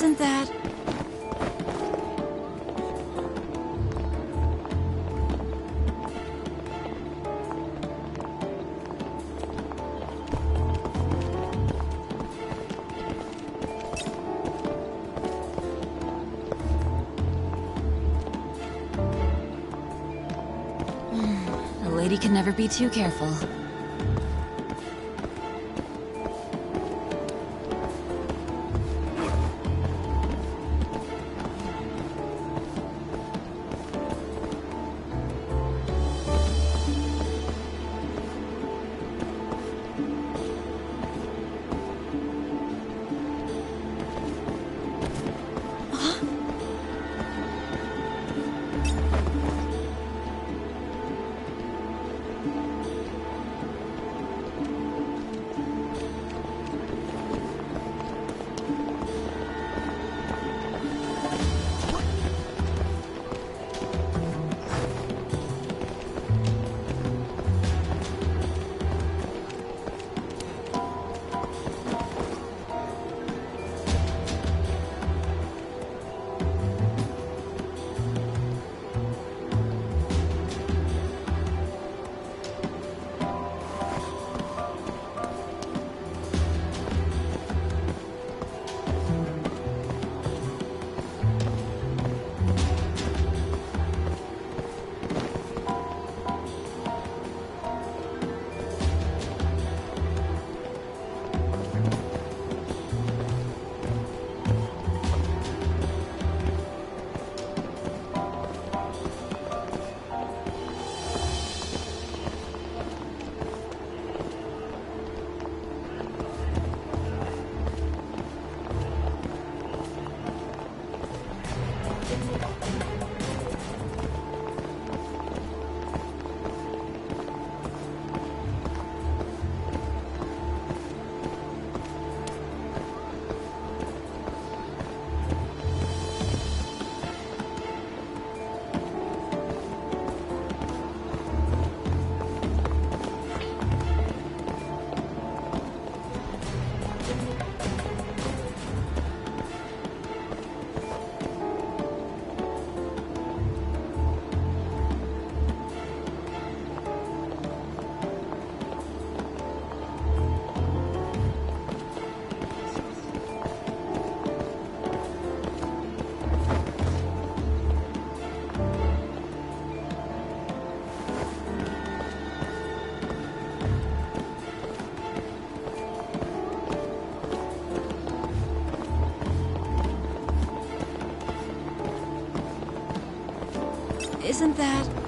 Isn't that... A lady can never be too careful. Isn't that...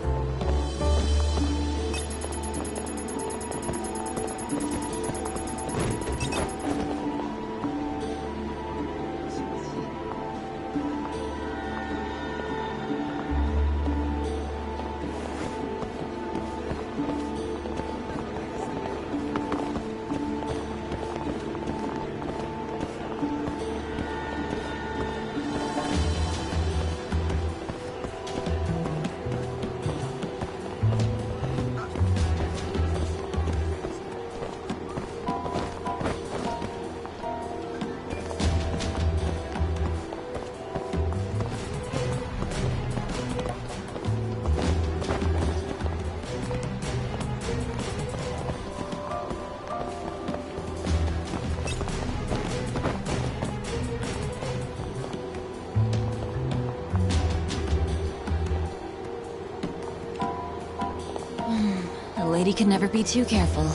A lady can never be too careful.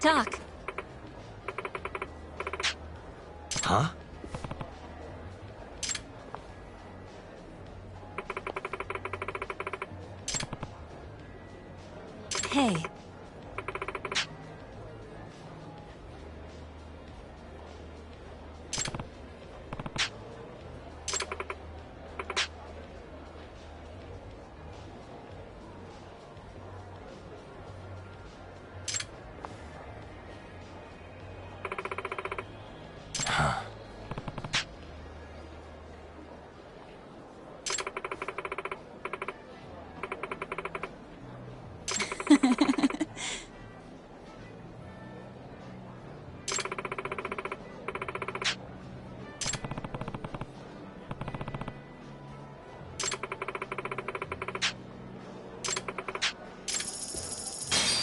Talk. Huh? Hey.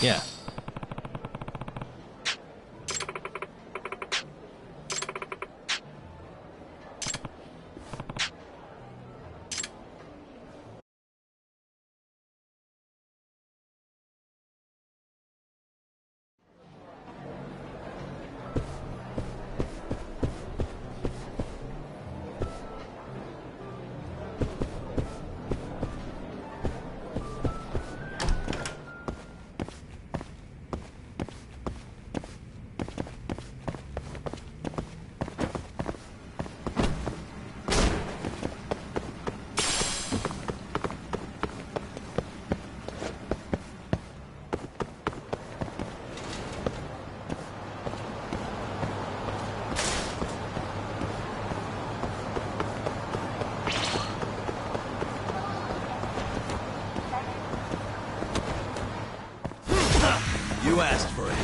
Yeah. You asked for it.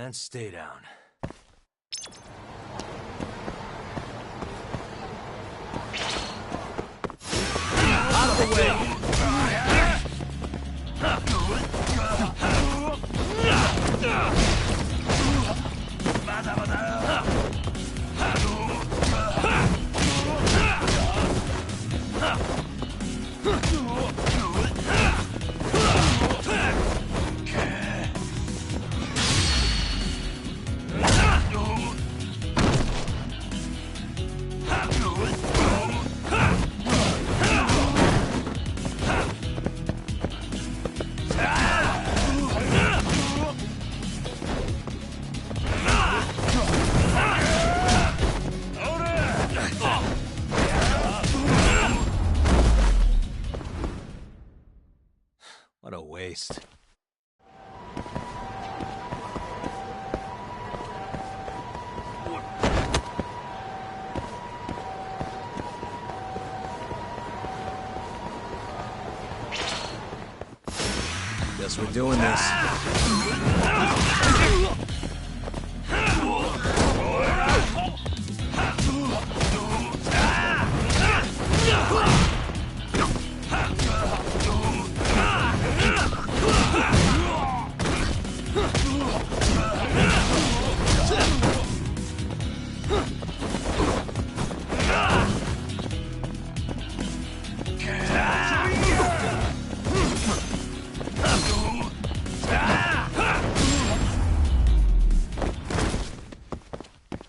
And stay down. Out of the way! haste. Guess we're doing this.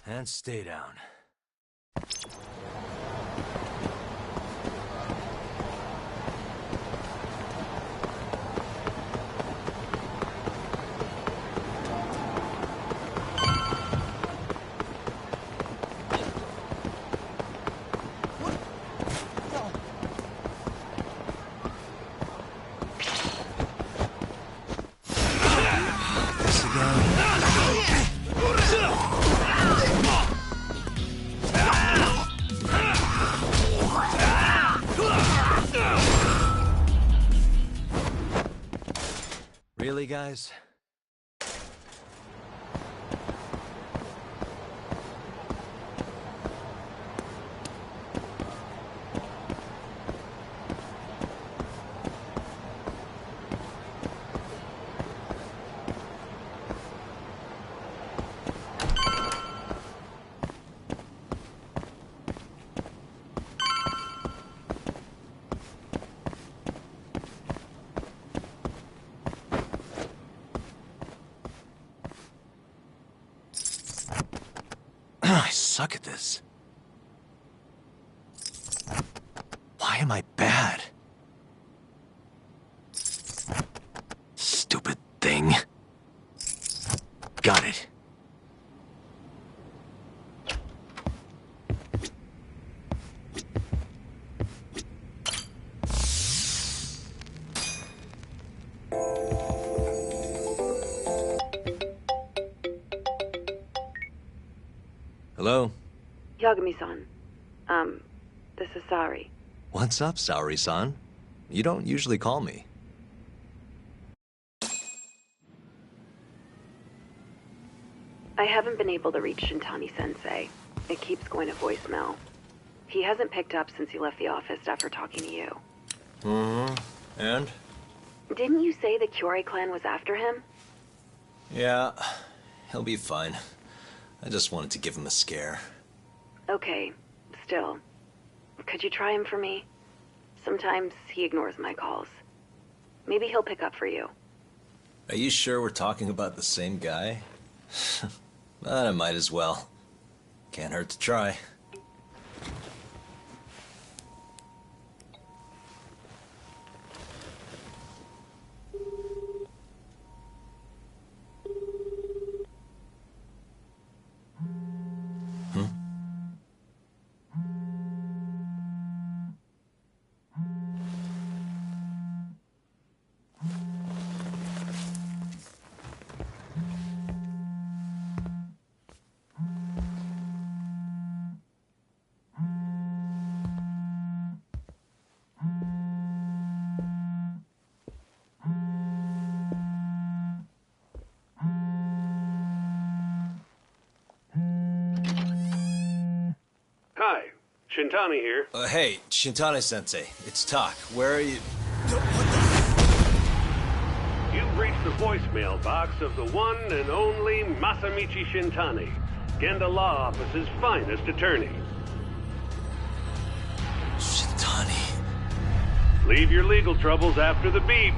And stay down. This again. Really, guys? I suck at this. Why am I bad? Stupid thing. Got it. Hello? Yagami-san. This is Sari. What's up, Saori-san? You don't usually call me. I haven't been able to reach Shintani-sensei. It keeps going to voicemail. He hasn't picked up since he left the office after talking to you. Mm-hmm. And? Didn't you say the Kyorei clan was after him? Yeah, he'll be fine. I just wanted to give him a scare. Okay, still. Could you try him for me? Sometimes he ignores my calls. Maybe he'll pick up for you. Are you sure we're talking about the same guy? But I might as well. Can't hurt to try. Hi, Shintani here. Hey, Shintani-sensei, it's Tak. Where are you? You've reached the voicemail box of the one and only Masamichi Shintani, Genda Law Office's finest attorney. Shintani. Leave your legal troubles after the beep.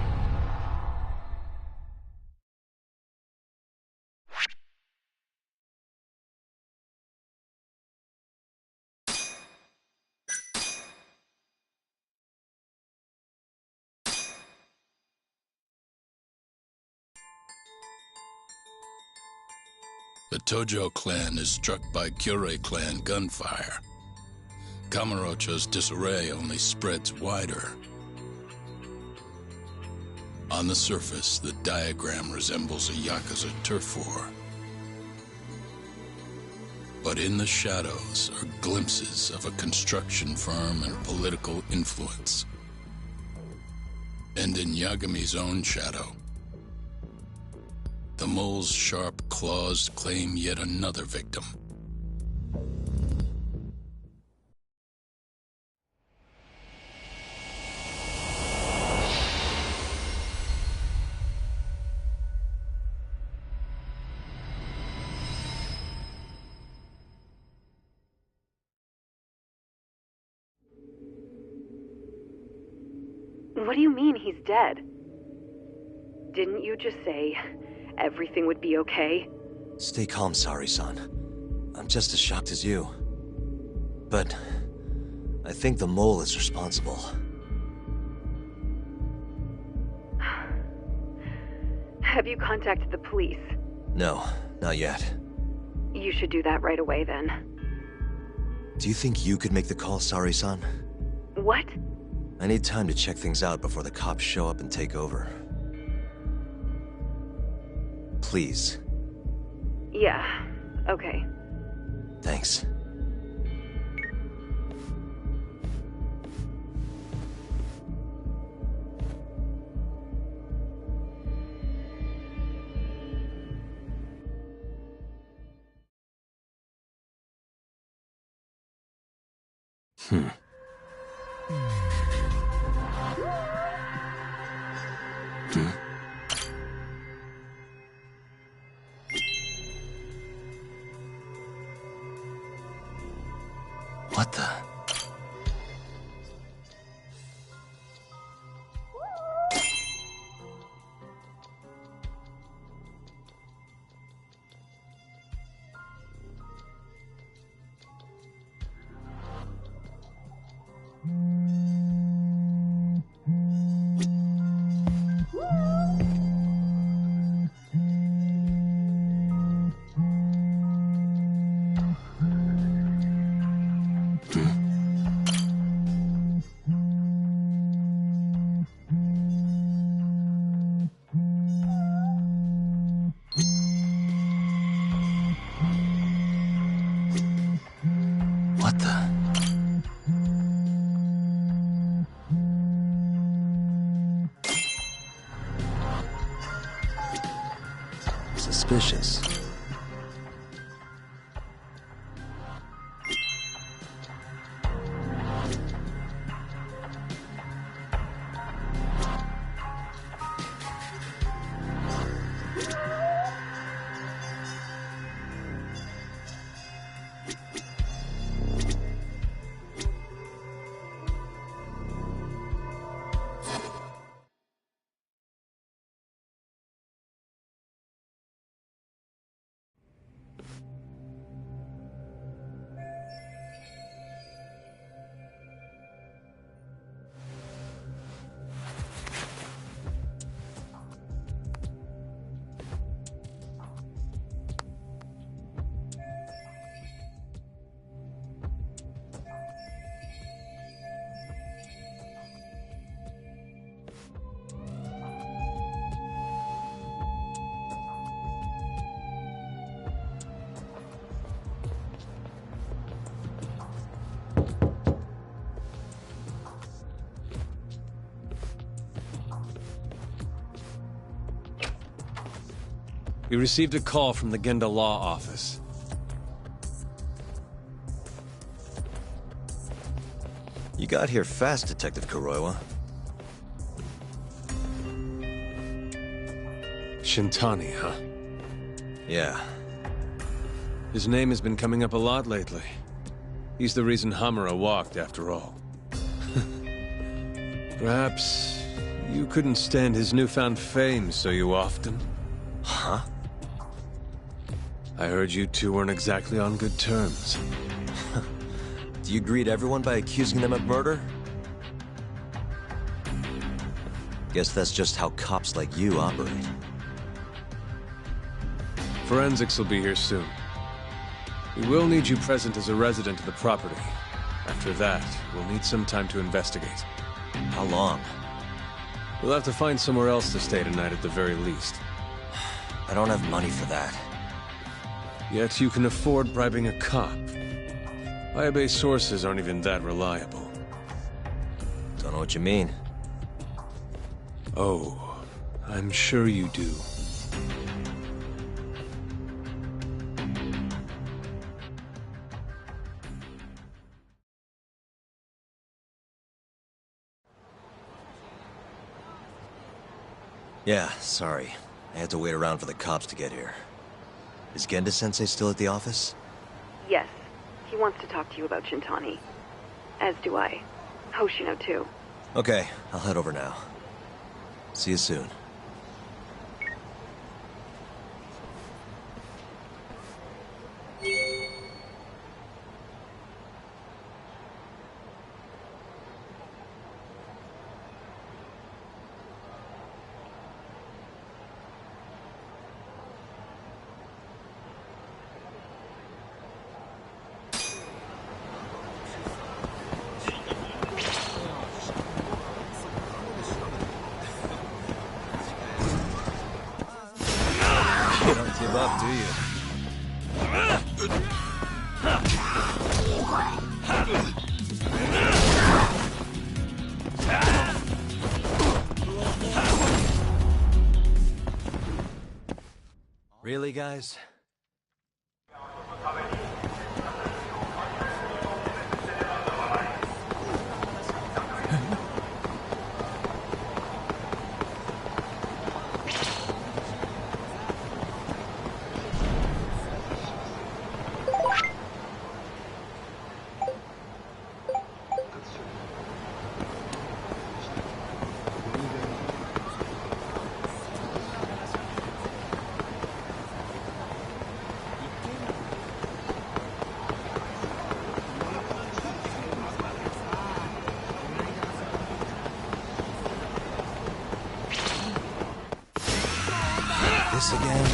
The Tojo clan is struck by Kyorei clan gunfire. Kamurocho's disarray only spreads wider. On the surface, the diagram resembles a Yakuza turf war. But in the shadows are glimpses of a construction firm and political influence. And in Yagami's own shadow, the mole's sharp claws claim yet another victim. What do you mean he's dead? Didn't you just say everything would be okay? Stay calm, Sari-san. I'm just as shocked as you. But I think the mole is responsible. Have you contacted the police? No, not yet. You should do that right away then. Do you think you could make the call, Sari-san? What? I need time to check things out before the cops show up and take over. Please. Yeah, okay. Thanks. What the? What the? Suspicious. We received a call from the Genda Law Office. You got here fast, Detective Kuroiwa. Shintani, huh? Yeah. His name has been coming up a lot lately. He's the reason Hamura walked, after all. Perhaps you couldn't stand his newfound fame so you often. Huh? I heard you two weren't exactly on good terms. Do you greet everyone by accusing them of murder? Guess that's just how cops like you operate. Forensics will be here soon. We will need you present as a resident of the property. After that, we'll need some time to investigate. How long? We'll have to find somewhere else to stay tonight at the very least. I don't have money for that. Yet you can afford bribing a cop. Fire-based sources aren't even that reliable. Don't know what you mean. Oh, I'm sure you do. Yeah, sorry. I had to wait around for the cops to get here. Is Genda-sensei still at the office? Yes. He wants to talk to you about Shintani. As do I. Hoshino, too. Okay, I'll head over now. See you soon. You don't give up, do you? Really, guys? This again?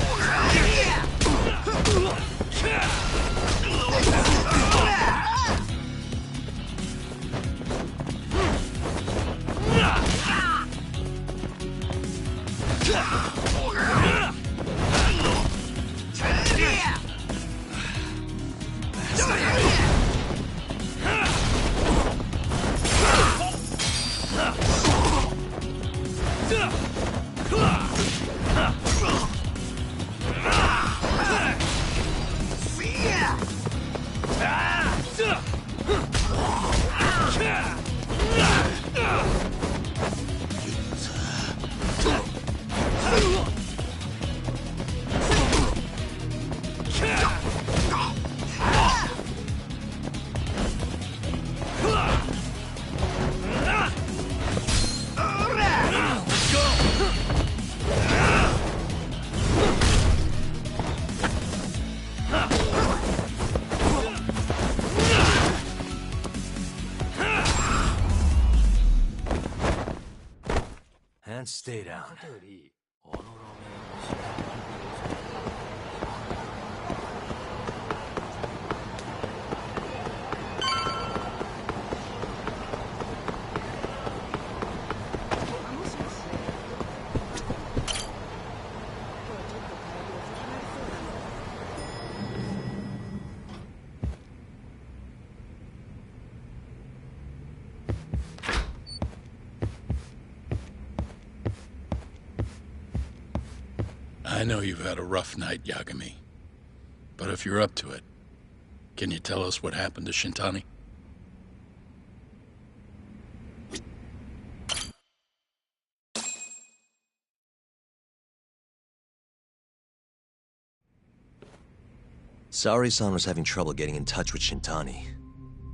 And stay down. I know you've had a rough night, Yagami. But if you're up to it, can you tell us what happened to Shintani? Saori-san was having trouble getting in touch with Shintani.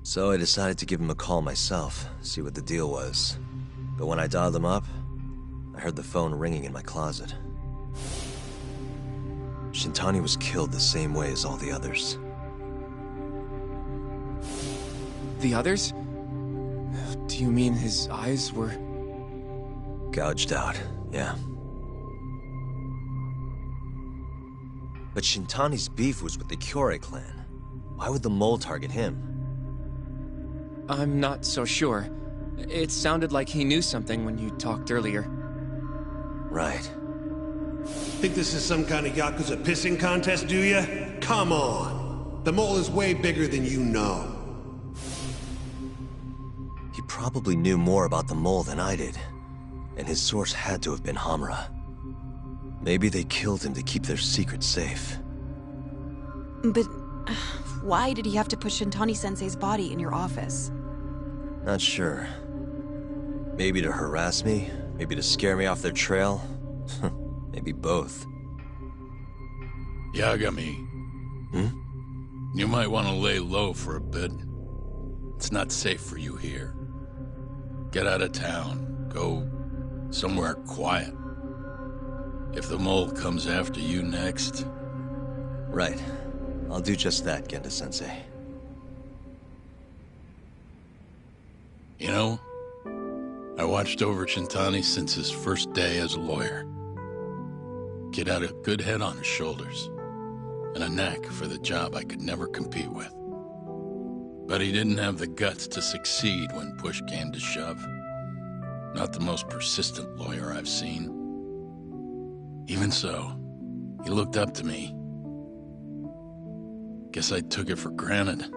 So I decided to give him a call myself, see what the deal was. But when I dialed him up, I heard the phone ringing in my closet. Shintani was killed the same way as all the others. The others? Do you mean his eyes were... Gouged out, yeah. But Shintani's beef was with the Kyorei clan. Why would the mole target him? I'm not so sure. It sounded like he knew something when you talked earlier. Right. Think this is some kind of Yakuza pissing contest, do ya? Come on! The mole is way bigger than you know. He probably knew more about the mole than I did. And his source had to have been Hamura. Maybe they killed him to keep their secret safe. But why did he have to put Shintani-sensei's body in your office? Not sure. Maybe to harass me? Maybe to scare me off their trail? Maybe both. Yagami. You might want to lay low for a bit. It's not safe for you here. Get out of town. Go somewhere quiet. If the mole comes after you next... Right. I'll do just that, Genda-sensei. You know, I watched over Shintani since his first day as a lawyer. Kid had a good head on his shoulders, and a knack for the job I could never compete with. But he didn't have the guts to succeed when push came to shove. Not the most persistent lawyer I've seen. Even so, he looked up to me. Guess I took it for granted.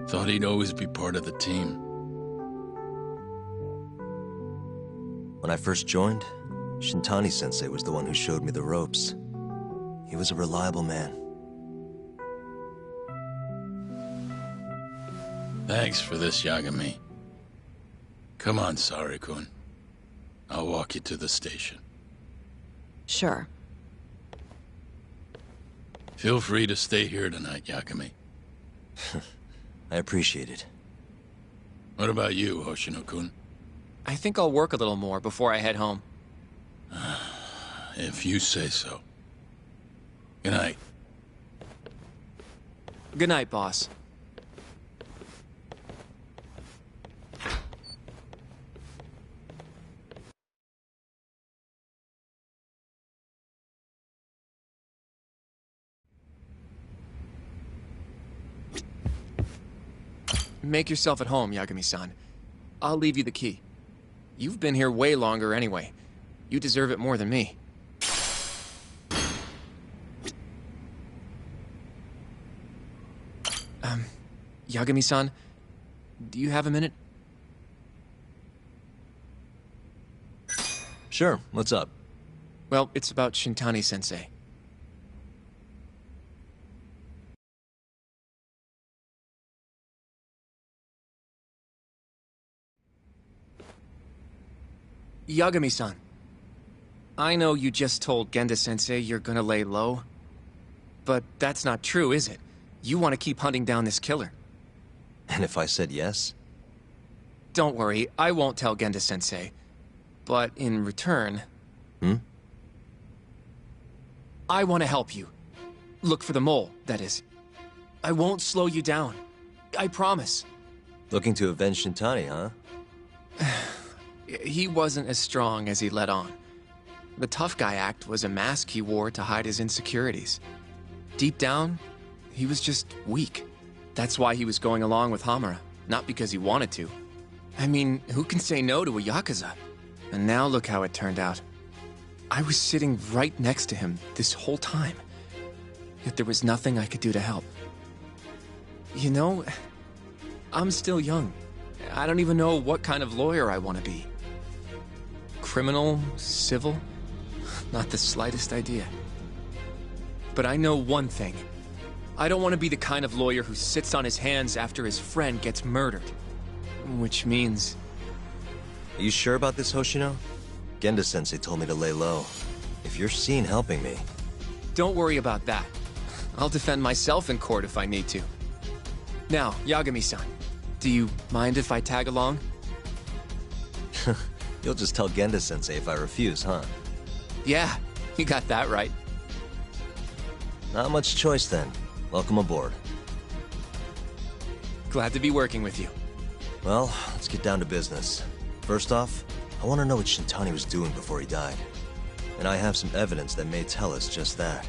Thought he'd always be part of the team. When I first joined, Shintani-sensei was the one who showed me the ropes. He was a reliable man. Thanks for this, Yagami. Come on, Sari-kun. I'll walk you to the station. Sure. Feel free to stay here tonight, Yagami. I appreciate it. What about you, Hoshino-kun? I think I'll work a little more before I head home. If you say so. Good night. Good night, boss. Make yourself at home, Yagami-san. I'll leave you the key. You've been here way longer anyway. You deserve it more than me. Yagami-san, do you have a minute? Sure, what's up? Well, it's about Shintani-sensei. Yagami-san, I know you just told Genda-sensei you're gonna lay low, but that's not true, is it? You want to keep hunting down this killer. And if I said yes? Don't worry, I won't tell Genda-sensei. But in return... I want to help you. Look for the mole, that is. I won't slow you down. I promise. Looking to avenge Shintani, huh? He wasn't as strong as he let on. The tough guy act was a mask he wore to hide his insecurities. Deep down, he was just weak. That's why he was going along with Hamura, not because he wanted to. I mean, who can say no to a Yakuza? And now look how it turned out. I was sitting right next to him this whole time. Yet there was nothing I could do to help. You know, I'm still young. I don't even know what kind of lawyer I want to be. Criminal? Civil? Not the slightest idea. But I know one thing. I don't want to be the kind of lawyer who sits on his hands after his friend gets murdered. Which means... Are you sure about this, Hoshino? Genda-sensei told me to lay low. If you're seen helping me... Don't worry about that. I'll defend myself in court if I need to. Now, Yagami-san, do you mind if I tag along? You'll just tell Genda-sensei if I refuse, huh? Yeah, you got that right. Not much choice then. Welcome aboard. Glad to be working with you. Well, let's get down to business. First off, I want to know what Shintani was doing before he died. And I have some evidence that may tell us just that.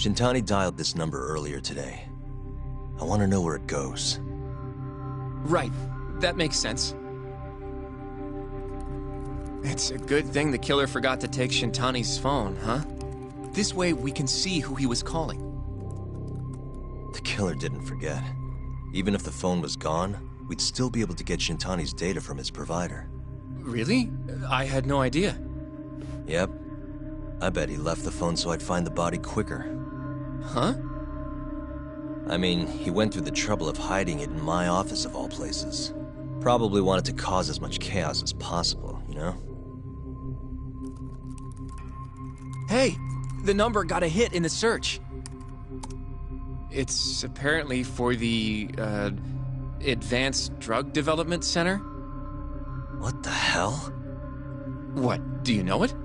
Shintani dialed this number earlier today. I want to know where it goes. Right. That makes sense. It's a good thing the killer forgot to take Shintani's phone, huh? This way we can see who he was calling. The killer didn't forget. Even if the phone was gone, we'd still be able to get Shintani's data from his provider. Really? I had no idea. Yep. I bet he left the phone so I'd find the body quicker. Huh? I mean, he went through the trouble of hiding it in my office of all places. Probably wanted to cause as much chaos as possible, you know? Hey! The number got a hit in the search. It's apparently for the, Advanced Drug Development Center? What the hell? What, do you know it?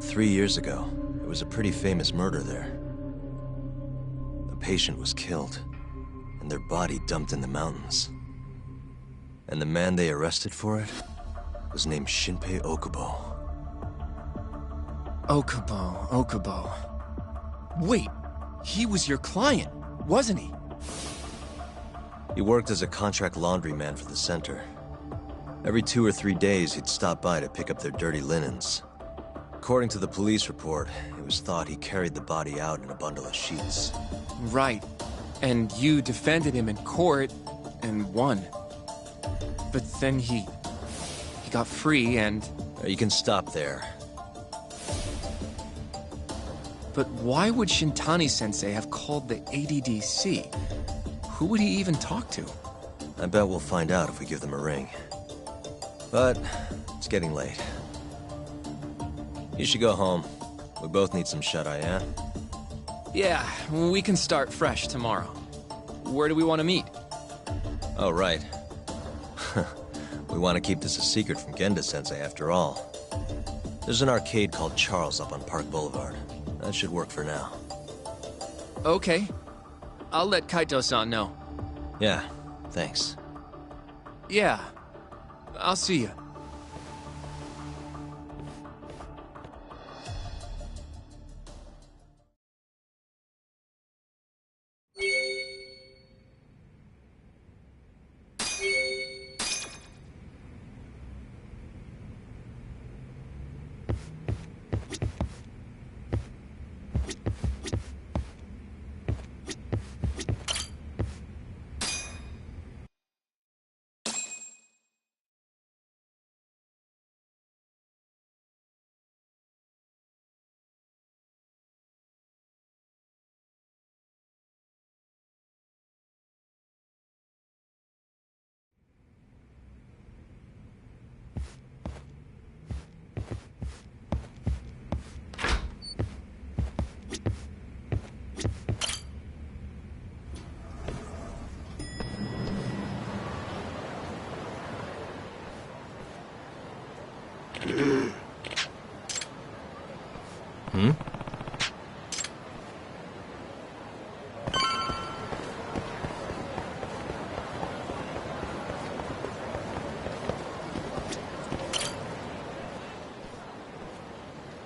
3 years ago, there was a pretty famous murder there. A patient was killed, and their body dumped in the mountains. And the man they arrested for it was named Shinpei Okubo. Okubo. Wait, he was your client, wasn't he? He worked as a contract laundryman for the center. Every 2 or 3 days, he'd stop by to pick up their dirty linens. According to the police report, it was thought he carried the body out in a bundle of sheets. Right. And you defended him in court, and won. But then he got free and... You can stop there. But why would Shintani-sensei have called the ADDC? Who would he even talk to? I bet we'll find out if we give them a ring. But it's getting late. You should go home. We both need some shut-eye, yeah? Yeah, we can start fresh tomorrow. Where do we want to meet? Oh, right. We want to keep this a secret from Genda-sensei after all. There's an arcade called Charles up on Park Boulevard. That should work for now. Okay. I'll let Kaito-san know. Yeah, thanks. Yeah. I'll see you.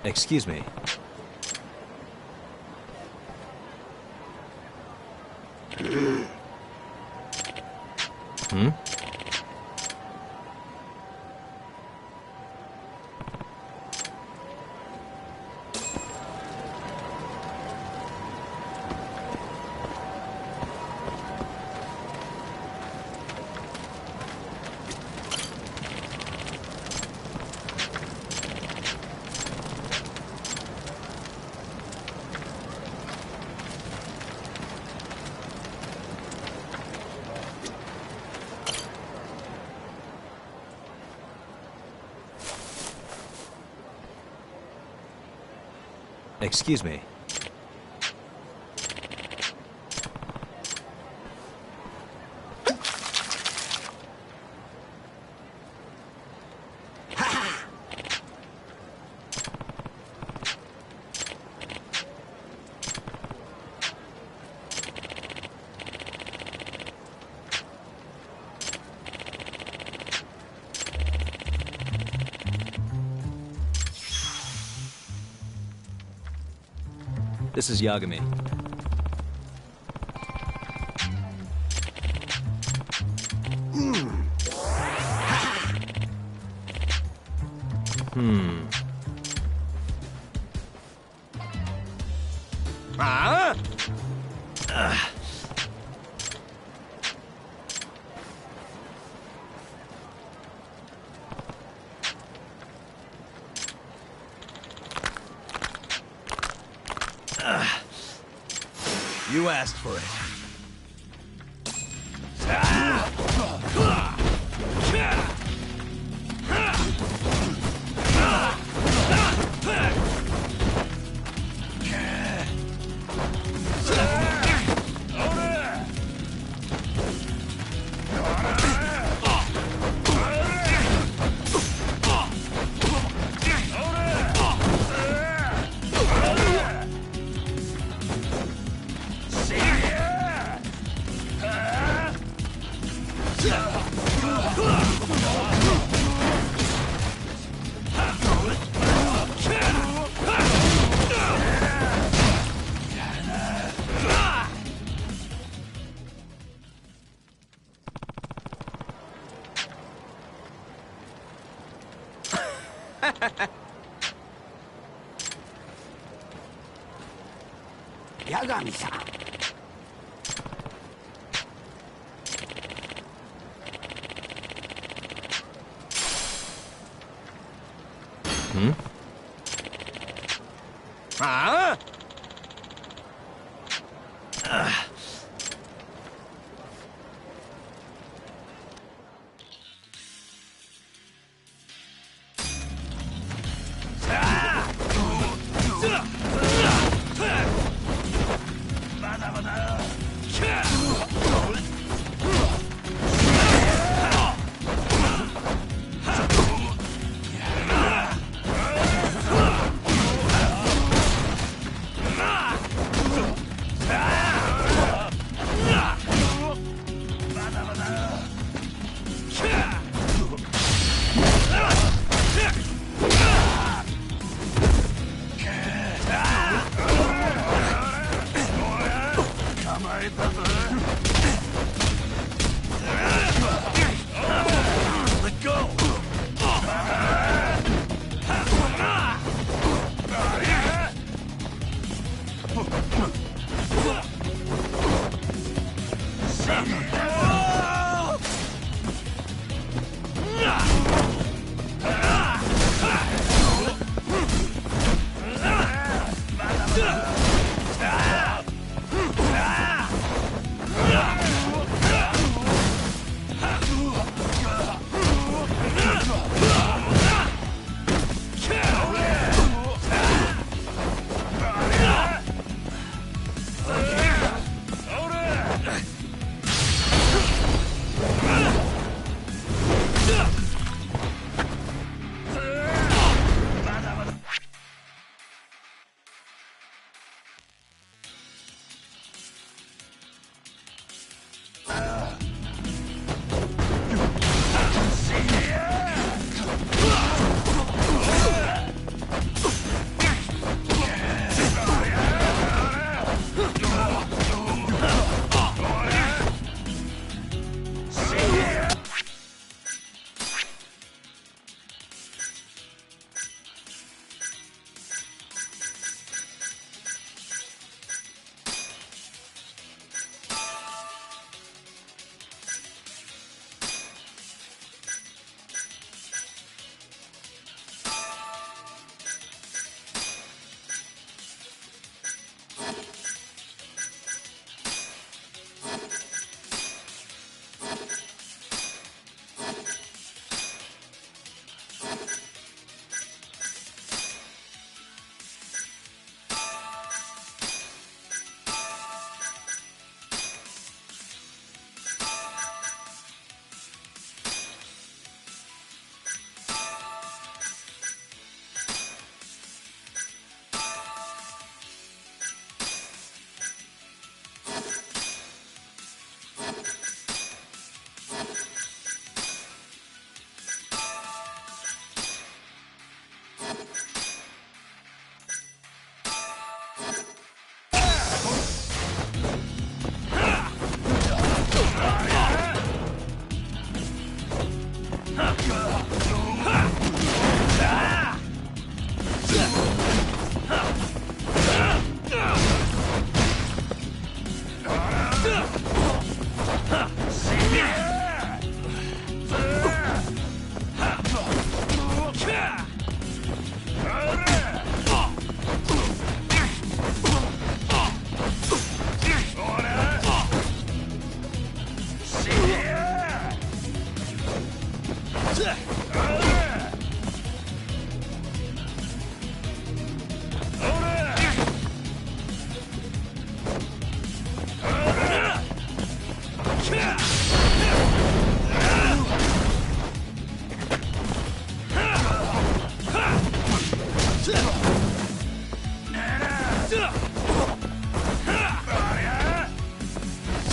Excuse me. Excuse me. This is Yagami. You asked for it. Yagami-san.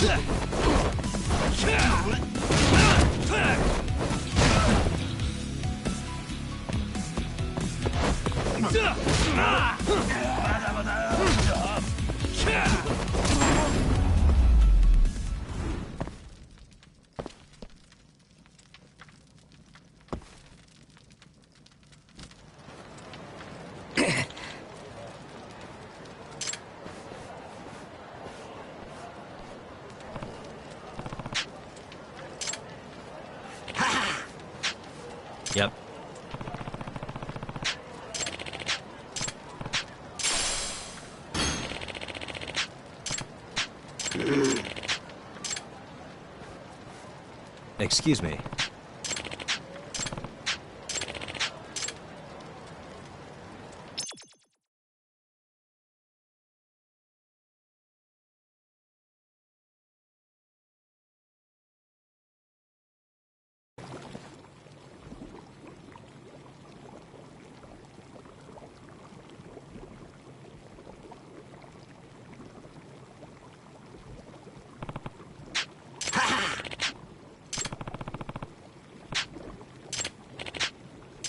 Yep. Excuse me.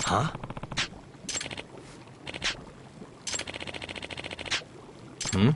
Huh? Hmm?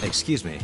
Excuse me.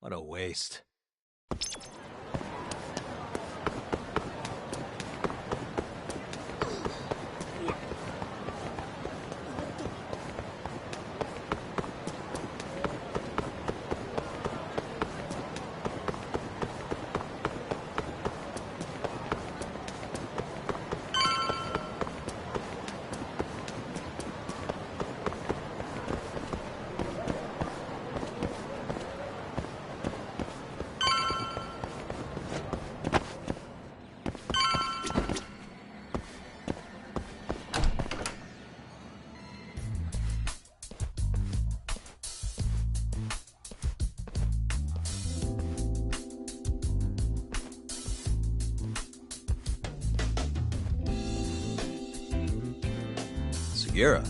What a waste. Sugiura.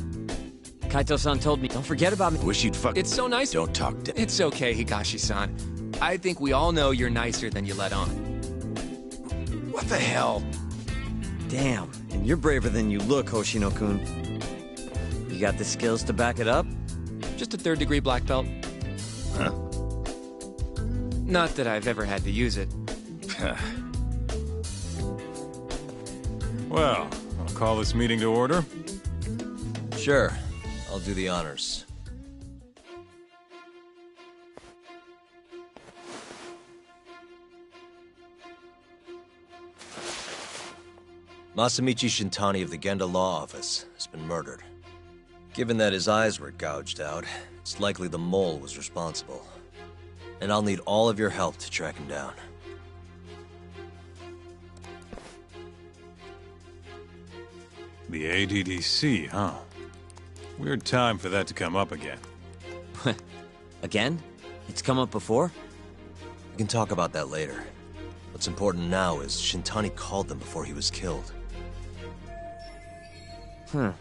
Kaito-san told me, don't forget about me. Wish you'd It's so nice. Don't talk to... It's okay, Higashi-san. I think we all know you're nicer than you let on. What the hell? Damn, and you're braver than you look, Hoshino-kun. You got the skills to back it up? Just a third-degree black belt. Huh? Not that I've ever had to use it. Well, I'll call this meeting to order. Sure. I'll do the honors. Masamichi Shintani of the Genda Law Office has been murdered. Given that his eyes were gouged out, it's likely the mole was responsible. And I'll need all of your help to track him down. The ADDC, huh? Weird time for that to come up again. Again? It's come up before? We can talk about that later. What's important now is Shintani called them before he was killed. I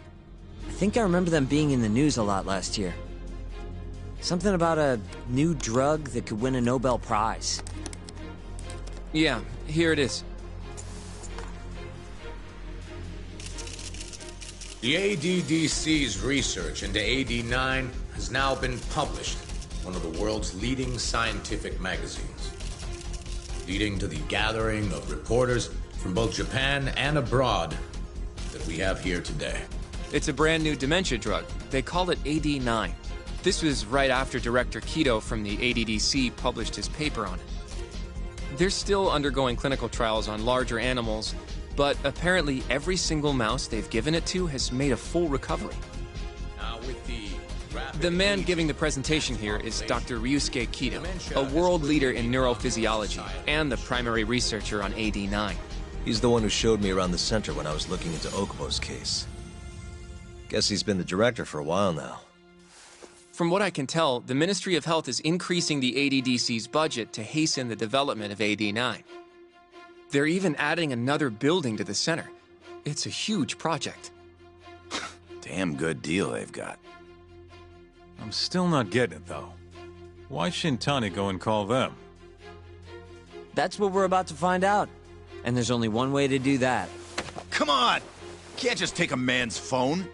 think I remember them being in the news a lot last year. Something about a new drug that could win a Nobel Prize. Yeah, here it is. The ADDC's research into AD9 has now been published in one of the world's leading scientific magazines, leading to the gathering of reporters from both Japan and abroad that we have here today. It's a brand new dementia drug. They call it AD9. This was right after Director Kido from the ADDC published his paper on it. They're still undergoing clinical trials on larger animals, but apparently every single mouse they've given it to has made a full recovery. Now with the man giving the presentation here is Dr. Ryusuke Kido, a world leader in neurophysiology and the primary researcher on AD9. He's the one who showed me around the center when I was looking into Okubo's case. Guess he's been the director for a while now. From what I can tell, the Ministry of Health is increasing the ADDC's budget to hasten the development of AD9. They're even adding another building to the center. It's a huge project. Damn good deal they've got. I'm still not getting it, though. Why Shintani go and call them? That's what we're about to find out. And there's only one way to do that. Come on! Can't just take a man's phone.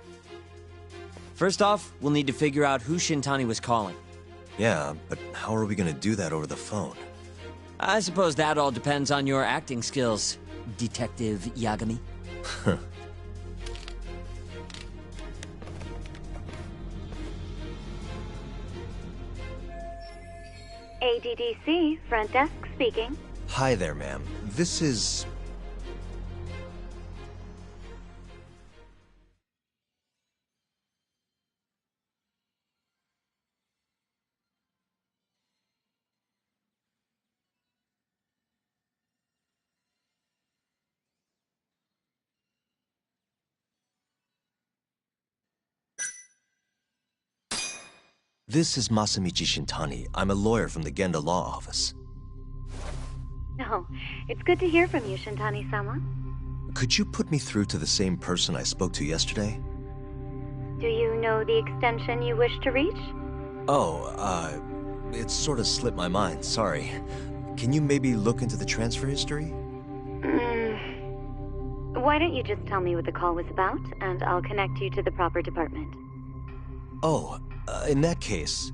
First off, we'll need to figure out who Shintani was calling. Yeah, but how are we gonna do that over the phone? I suppose that all depends on your acting skills, Detective Yagami. ADDC, front desk speaking. Hi there, ma'am. This is... This is Masamichi Shintani. I'm a lawyer from the Genda Law Office. Oh, it's good to hear from you, Shintani-sama. Could you put me through to the same person I spoke to yesterday? Do you know the extension you wish to reach? Oh, it sort of slipped my mind, sorry. Can you maybe look into the transfer history? Why don't you just tell me what the call was about, and I'll connect you to the proper department. Oh, in that case...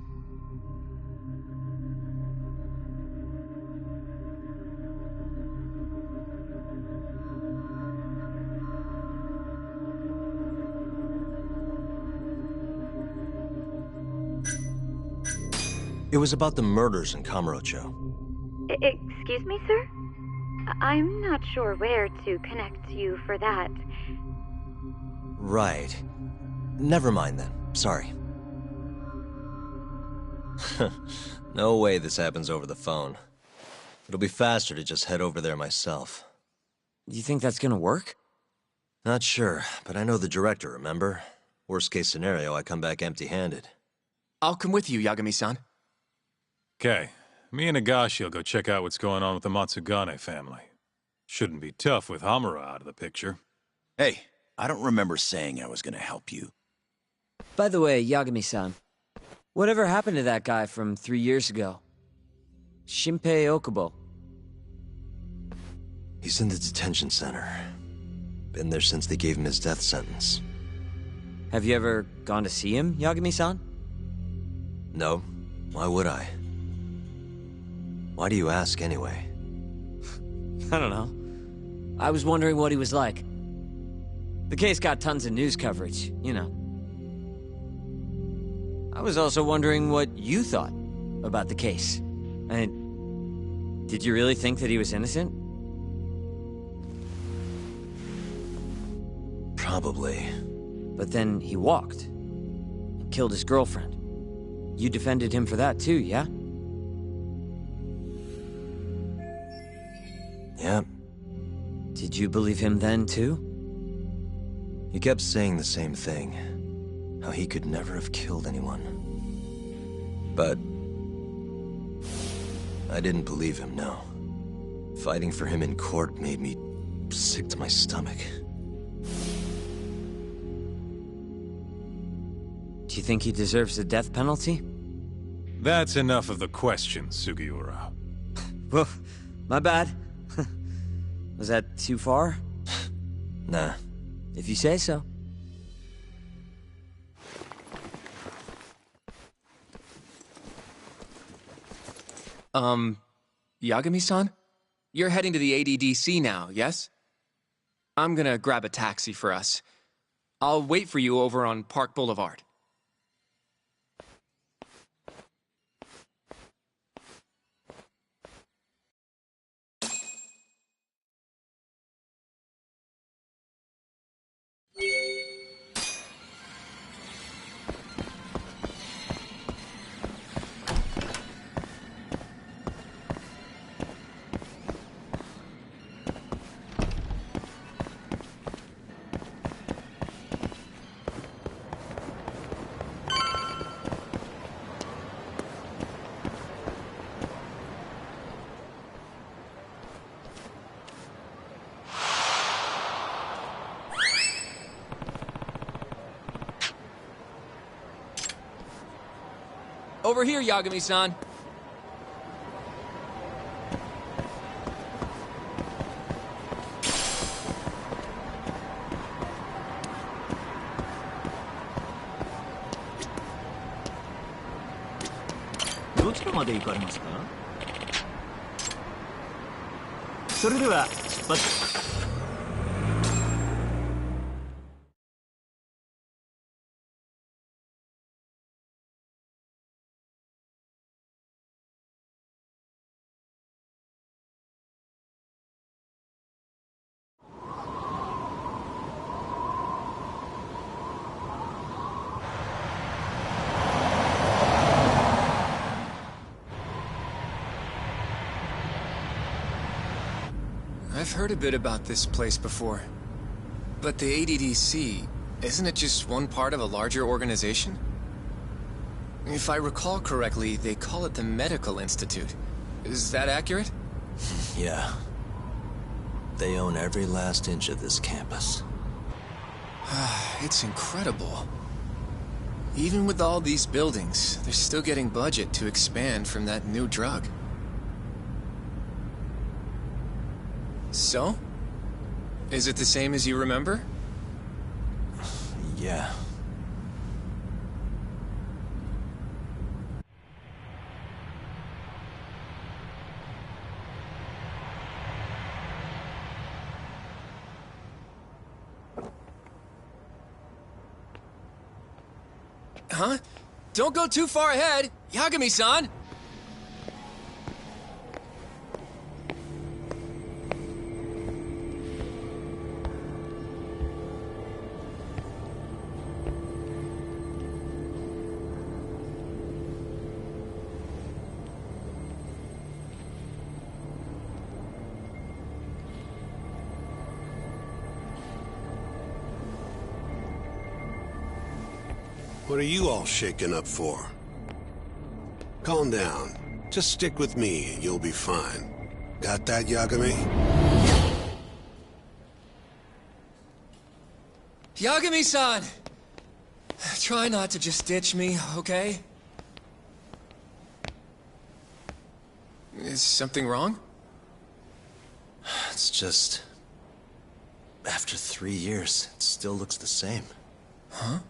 It was about the murders in Kamurocho. Excuse me, sir? I'm not sure where to connect you for that. Right. Never mind then. Sorry. No way this happens over the phone. It'll be faster to just head over there myself. You think that's gonna work? Not sure, but I know the director, remember? Worst case scenario, I come back empty-handed. I'll come with you, Yagami-san. Okay, me and Nagashi will go check out what's going on with the Matsugane family. Shouldn't be tough with Hamura out of the picture. Hey, I don't remember saying I was gonna help you. By the way, Yagami-san, whatever happened to that guy from 3 years ago? Shinpei Okubo. He's in the detention center. Been there since they gave him his death sentence. Have you ever gone to see him, Yagami-san? No. Why would I? Why do you ask, anyway? I don't know. I was wondering what he was like. The case got tons of news coverage, you know. I was also wondering what you thought about the case. Did you really think that he was innocent? Probably. But then he walked. And killed his girlfriend. You defended him for that too, yeah? Yep. Did you believe him then too? He kept saying the same thing. How he could never have killed anyone. But I didn't believe him, no. Fighting for him in court made me sick to my stomach. Do you think he deserves the death penalty? That's enough of the questions, Sugiura. Well, my bad. Was that too far? Nah. If you say so. Yagami-san? You're heading to the ADDC now, yes? I'm gonna grab a taxi for us. I'll wait for you over on Park Boulevard. Over here, Yagami-san. I've heard a bit about this place before. But the ADDC, isn't it just one part of a larger organization? If I recall correctly, they call it the Medical Institute. Is that accurate? Yeah. They own every last inch of this campus. It's incredible. Even with all these buildings, they're still getting budget to expand from that new drug. So? Is it the same as you remember? Yeah. Huh? Don't go too far ahead, Yagami-san! What are you all shaken up for? Calm down. Just stick with me and you'll be fine. Got that, Yagami? Yagami-san! Try not to just ditch me, okay? Is something wrong? It's just... After 3 years, it still looks the same. Huh?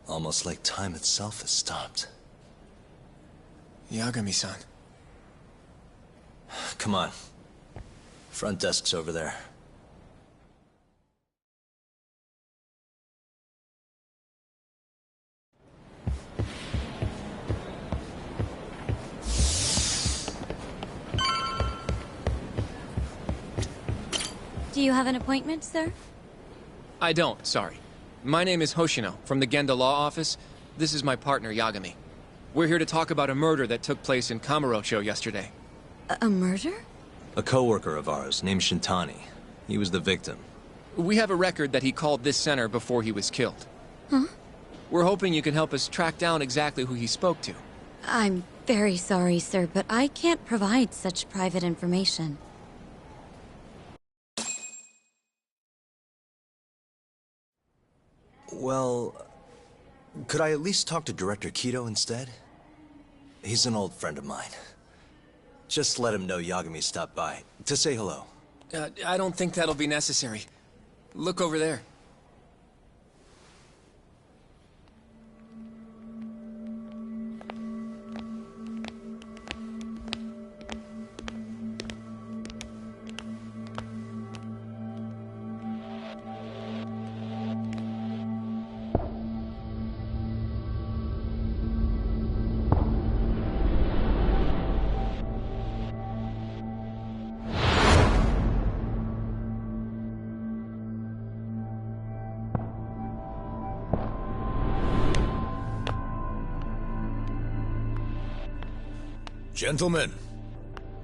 Almost like time itself has stopped. Yagami-san. Come on. Front desk's over there. Do you have an appointment, sir? I don't, sorry. My name is Hoshino, from the Genda Law Office. This is my partner, Yagami. We're here to talk about a murder that took place in Kamurocho yesterday. A murder? A coworker of ours named Shintani. He was the victim. We have a record that he called this center before he was killed. Huh? We're hoping you can help us track down exactly who he spoke to. I'm very sorry, sir, but I can't provide such private information. Well, could I at least talk to Director Kido instead? He's an old friend of mine. Just let him know Yagami stopped by, to say hello. I don't think that'll be necessary. Look over there. Gentlemen,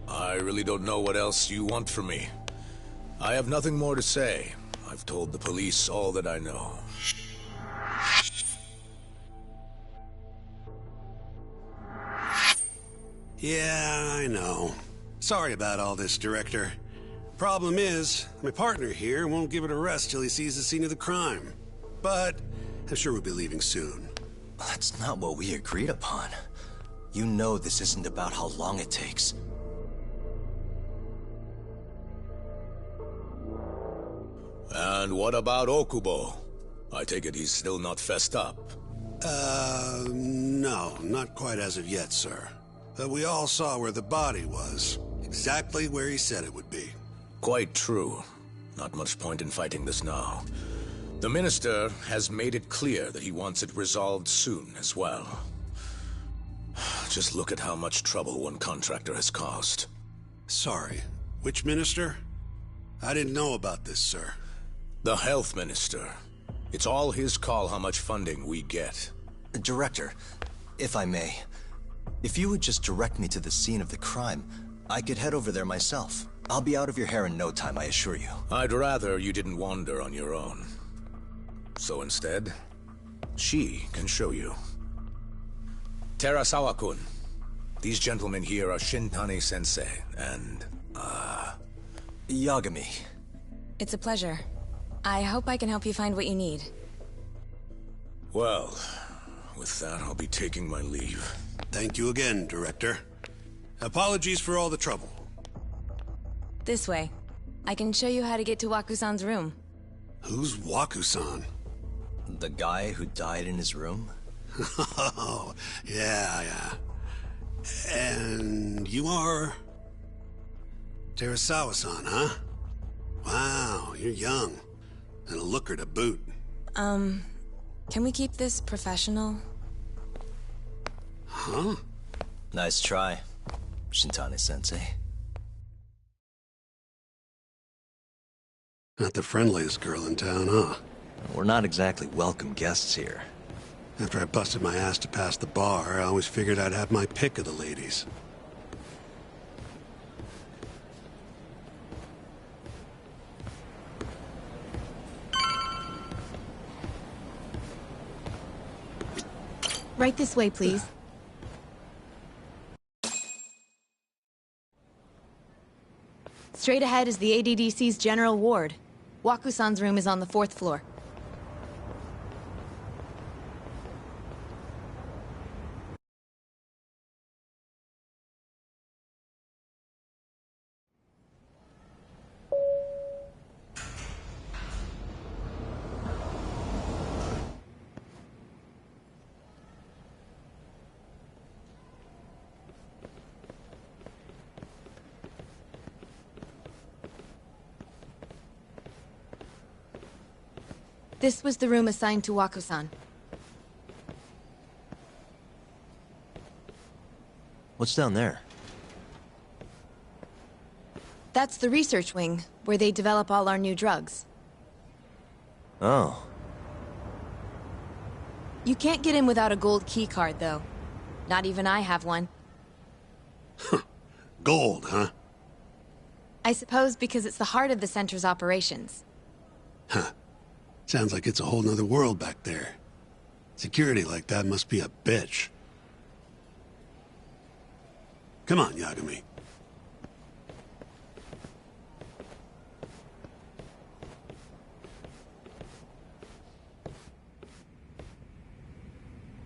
I really don't know what else you want from me. I have nothing more to say. I've told the police all that I know. Yeah, I know. Sorry about all this, Director. Problem is, my partner here won't give it a rest till he sees the scene of the crime. But I'm sure we'll be leaving soon. That's not what we agreed upon. You know this isn't about how long it takes. And what about Okubo? I take it he's still not fessed up. No, not quite as of yet, sir. But we all saw where the body was. Exactly where he said it would be. Quite true. Not much point in fighting this now. The Minister has made it clear that he wants it resolved soon as well. Just look at how much trouble one contractor has caused. Sorry, which minister? I didn't know about this, sir. The Health Minister. It's all his call how much funding we get. Director, if I may, if you would just direct me to the scene of the crime, I could head over there myself. I'll be out of your hair in no time, I assure you. I'd rather you didn't wander on your own. So instead, she can show you. Terasawa-kun, these gentlemen here are Shintani-sensei and, Yagami. It's a pleasure. I hope I can help you find what you need. Well, with that, I'll be taking my leave. Thank you again, Director. Apologies for all the trouble. This way. I can show you how to get to Waku-san's room. Who's Waku-san? The guy who died in his room? Oh, yeah. And you are... Terasawa-san, huh? Wow, you're young. And a looker to boot. Can we keep this professional? Huh? Nice try, Shintani-sensei. Not the friendliest girl in town, huh? We're not exactly welcome guests here. After I busted my ass to pass the bar, I always figured I'd have my pick of the ladies. Right this way, please. Straight ahead is the ADDC's general ward. Waku-san's room is on the 4th floor. This was the room assigned to Waku-san. What's down there? That's the research wing, where they develop all our new drugs. Oh. You can't get in without a gold key card, though. Not even I have one. Gold, huh? I suppose because it's the heart of the center's operations. Huh. Sounds like it's a whole nother world back there. Security like that must be a bitch. Come on, Yagami.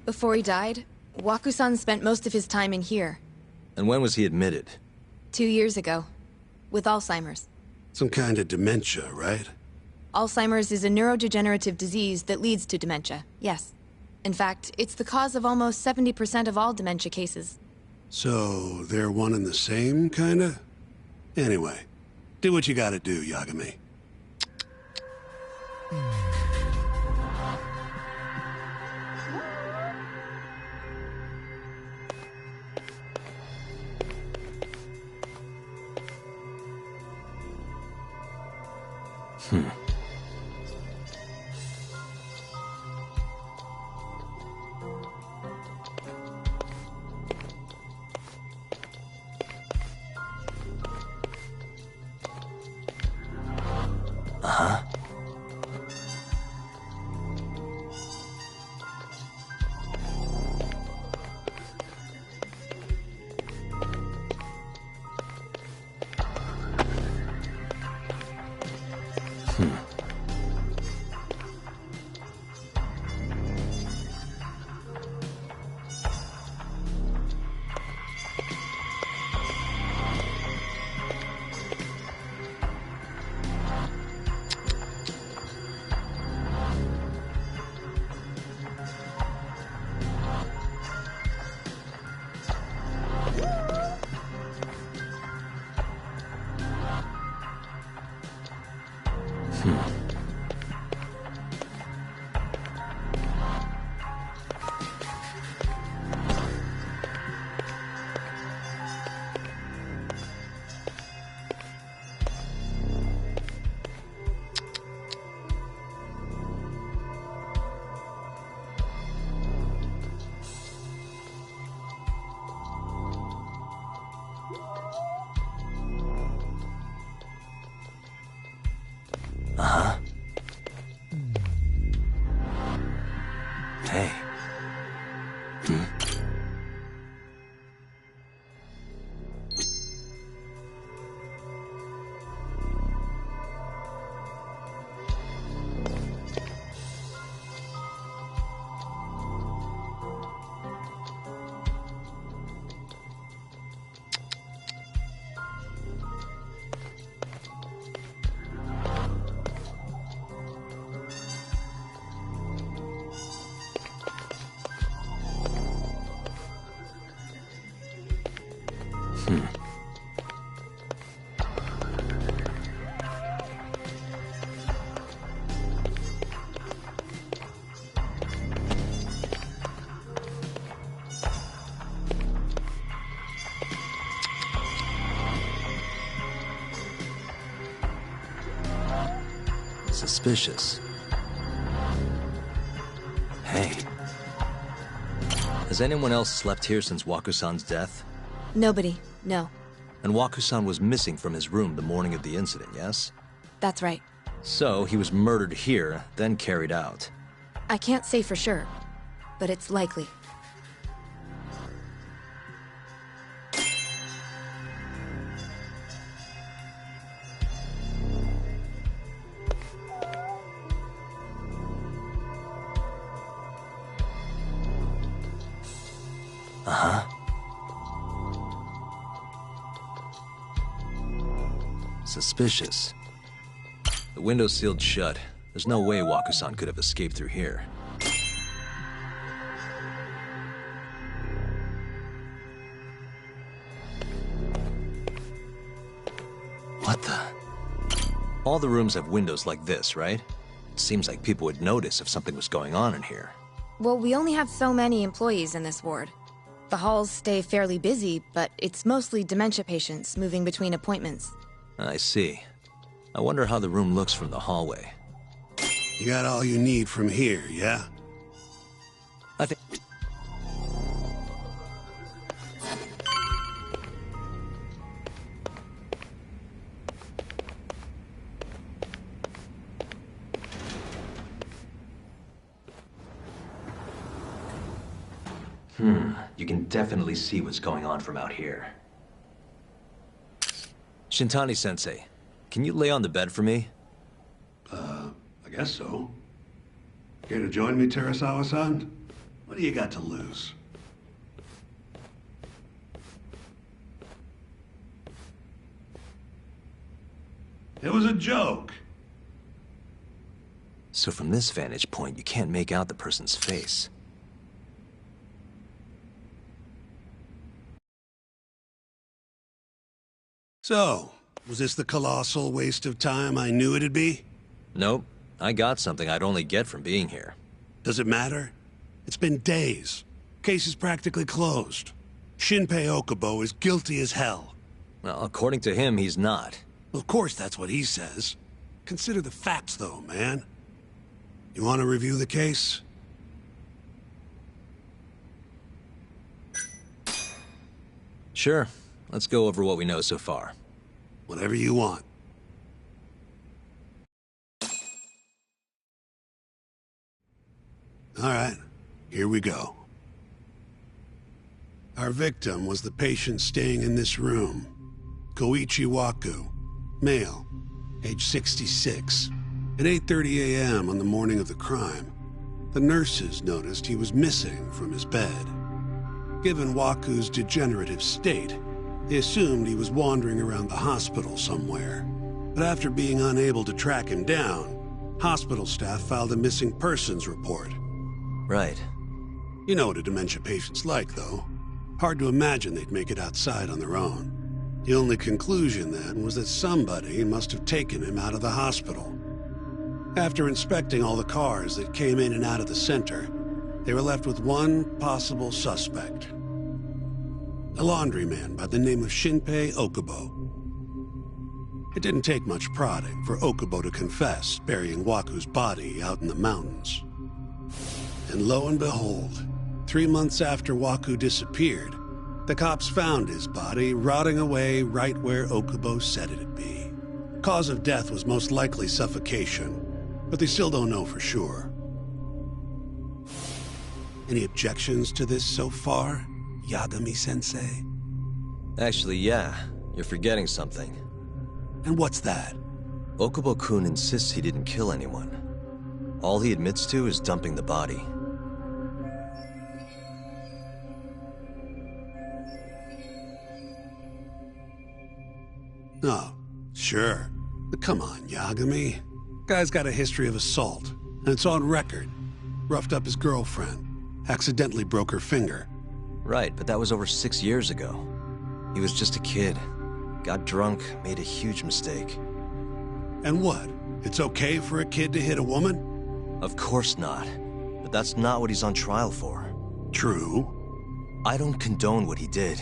Before he died, Waku-san spent most of his time in here. And when was he admitted? 2 years ago. With Alzheimer's. Some kind of dementia, right? Alzheimer's is a neurodegenerative disease that leads to dementia, yes. In fact, it's the cause of almost 70% of all dementia cases. So, they're one and the same, kinda? Anyway, do what you gotta do, Yagami. Uh-huh. Uh-huh. Hey. Suspicious. Hey. Has anyone else slept here since Waku-san's death? Nobody, no. And Waku-san was missing from his room the morning of the incident, yes? That's right. So, he was murdered here, then carried out. I can't say for sure, but it's likely. Uh-huh. Suspicious. The window's sealed shut. There's no way Waku-san could have escaped through here. What the? All the rooms have windows like this, right? It seems like people would notice if something was going on in here. Well, we only have so many employees in this ward. The halls stay fairly busy, but it's mostly dementia patients moving between appointments. I see. I wonder how the room looks from the hallway. You got all you need from here, yeah? I think... You can definitely see what's going on from out here. Shintani-sensei, can you lay on the bed for me? I guess so. Care to join me, Terasawa-san? What do you got to lose? It was a joke. So from this vantage point, you can't make out the person's face. So, was this the colossal waste of time I knew it'd be? Nope. I got something I'd only get from being here. Does it matter? It's been days. Case is practically closed. Shinpei Okubo is guilty as hell. Well, according to him, he's not. Of course that's what he says. Consider the facts, though, man. You want to review the case? Sure. Let's go over what we know so far. Whatever you want. All right, here we go. Our victim was the patient staying in this room. Koichi Waku, male, age 66. At 8:30 a.m. on the morning of the crime, the nurses noticed he was missing from his bed. Given Waku's degenerative state, they assumed he was wandering around the hospital somewhere. But after being unable to track him down, hospital staff filed a missing persons report. Right. You know what a dementia patient's like, though. Hard to imagine they'd make it outside on their own. The only conclusion, then, was that somebody must have taken him out of the hospital. After inspecting all the cars that came in and out of the center, they were left with one possible suspect. A laundryman by the name of Shinpei Okubo. It didn't take much prodding for Okubo to confess burying Waku's body out in the mountains. And lo and behold, 3 months after Waku disappeared, the cops found his body rotting away right where Okubo said it'd be. Cause of death was most likely suffocation, but they still don't know for sure. Any objections to this so far, Yagami-sensei? Actually, yeah. You're forgetting something. And what's that? Okubo-kun insists he didn't kill anyone. All he admits to is dumping the body. Oh, sure. But come on, Yagami. Guy's got a history of assault, and it's on record. Roughed up his girlfriend. Accidentally broke her finger. Right, but that was over 6 years ago. He was just a kid. Got drunk, made a huge mistake. And what? It's okay for a kid to hit a woman? Of course not. But that's not what he's on trial for. True. I don't condone what he did.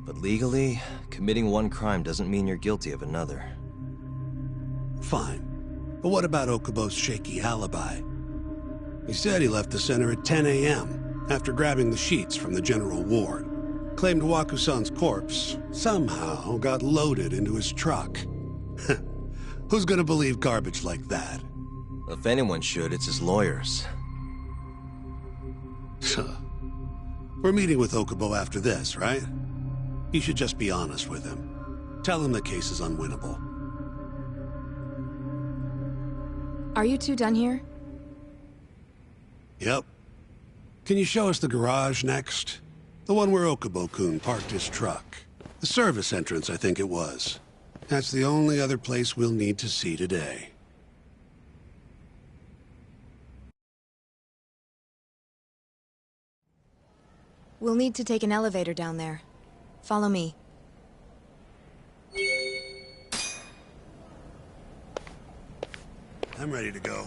But legally, committing one crime doesn't mean you're guilty of another. Fine. But what about Okubo's shaky alibi? He said he left the center at 10 a.m. after grabbing the sheets from the general ward. Claimed Waku-san's corpse somehow got loaded into his truck. Who's gonna believe garbage like that? If anyone should, it's his lawyers. We're meeting with Okubo after this, right? You should just be honest with him. Tell him the case is unwinnable. Are you two done here? Yep. Can you show us the garage next? The one where Okubo-kun parked his truck. The service entrance, I think it was. That's the only other place we'll need to see today. We'll need to take an elevator down there. Follow me. I'm ready to go.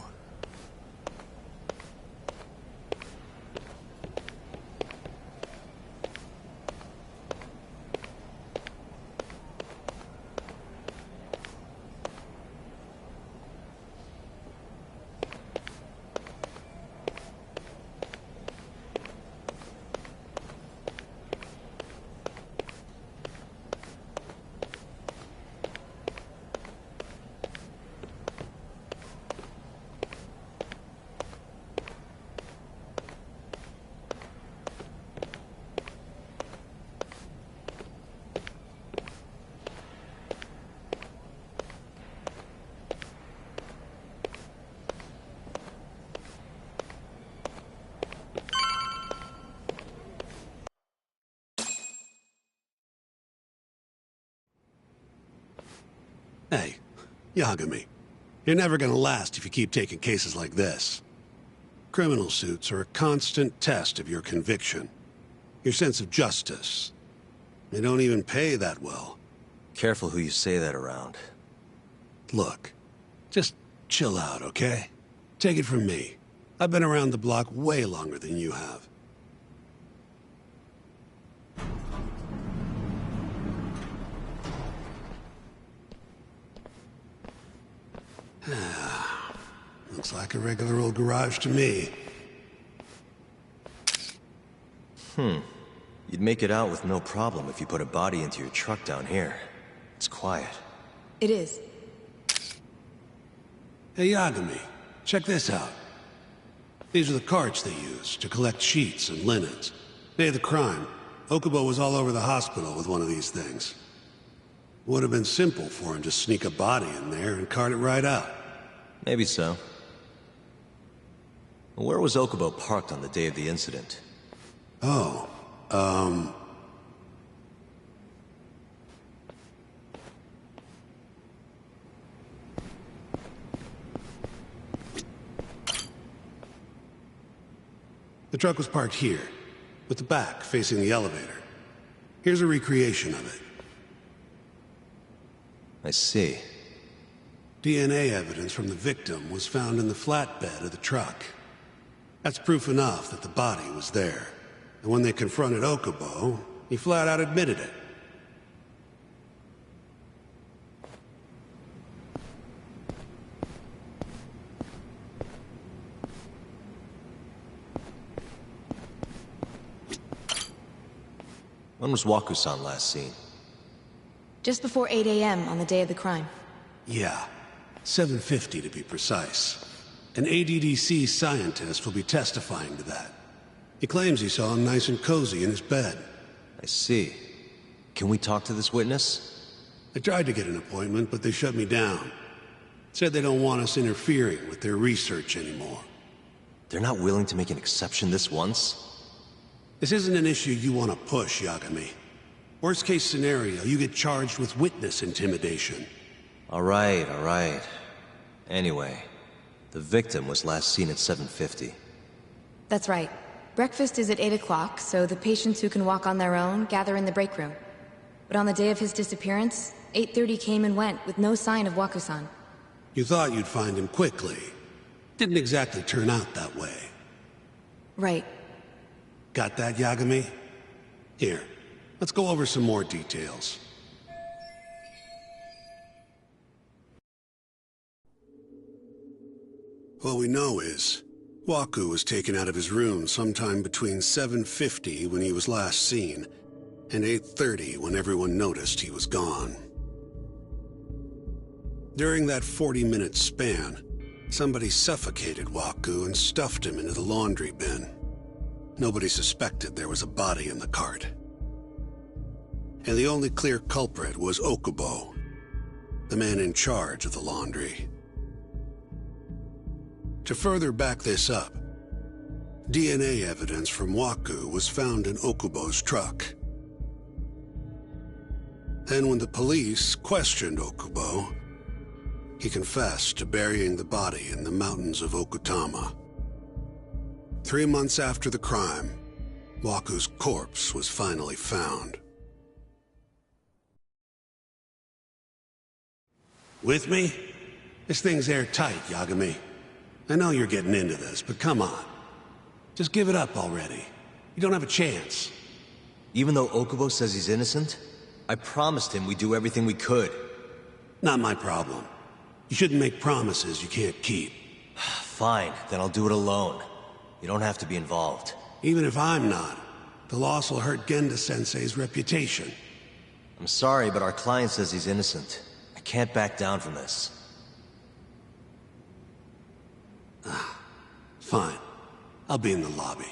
Hey, Yagami, you're never gonna last if you keep taking cases like this. Criminal suits are a constant test of your conviction, your sense of justice. They don't even pay that well. Careful who you say that around. Look, just chill out, okay? Take it from me. I've been around the block way longer than you have. Looks like a regular old garage to me. You'd make it out with no problem if you put a body into your truck down here. It's quiet. It is. Hey, Yagami, check this out. These are the carts they use to collect sheets and linens. Day of the crime, Okubo was all over the hospital with one of these things. Would have been simple for him to sneak a body in there and cart it right out. Maybe so. Where was Okubo parked on the day of the incident? Oh, the truck was parked here, with the back facing the elevator. Here's a recreation of it. I see. DNA evidence from the victim was found in the flatbed of the truck. That's proof enough that the body was there. And when they confronted Okubo, he flat out admitted it. When was Waku-san last seen? Just before 8 a.m. on the day of the crime. Yeah, 7:50 to be precise. An ADDC scientist will be testifying to that. He claims he saw him nice and cozy in his bed. I see. Can we talk to this witness? I tried to get an appointment, but they shut me down. Said they don't want us interfering with their research anymore. They're not willing to make an exception this once? This isn't an issue you want to push, Yagami. Worst case scenario, you get charged with witness intimidation. All right. Anyway, the victim was last seen at 7:50. That's right. Breakfast is at 8 o'clock, so the patients who can walk on their own gather in the break room. But on the day of his disappearance, 8:30 came and went with no sign of Waku-san. You thought you'd find him quickly. Didn't exactly turn out that way. Right. Got that, Yagami? Here, let's go over some more details. What we know is, Waku was taken out of his room sometime between 7:50 when he was last seen, and 8:30 when everyone noticed he was gone. During that 40-minute span, somebody suffocated Waku and stuffed him into the laundry bin. Nobody suspected there was a body in the cart. And the only clear culprit was Okubo, the man in charge of the laundry. To further back this up, DNA evidence from Waku was found in Okubo's truck. And when the police questioned Okubo, he confessed to burying the body in the mountains of Okutama. 3 months after the crime, Waku's corpse was finally found. With me? This thing's airtight, Yagami. I know you're getting into this, but come on. Just give it up already. You don't have a chance. Even though Okubo says he's innocent, I promised him we'd do everything we could. Not my problem. You shouldn't make promises you can't keep. Fine, then I'll do it alone. You don't have to be involved. Even if I'm not, the loss will hurt Genda-sensei's reputation. I'm sorry, but our client says he's innocent. I can't back down from this. Fine. I'll be in the lobby.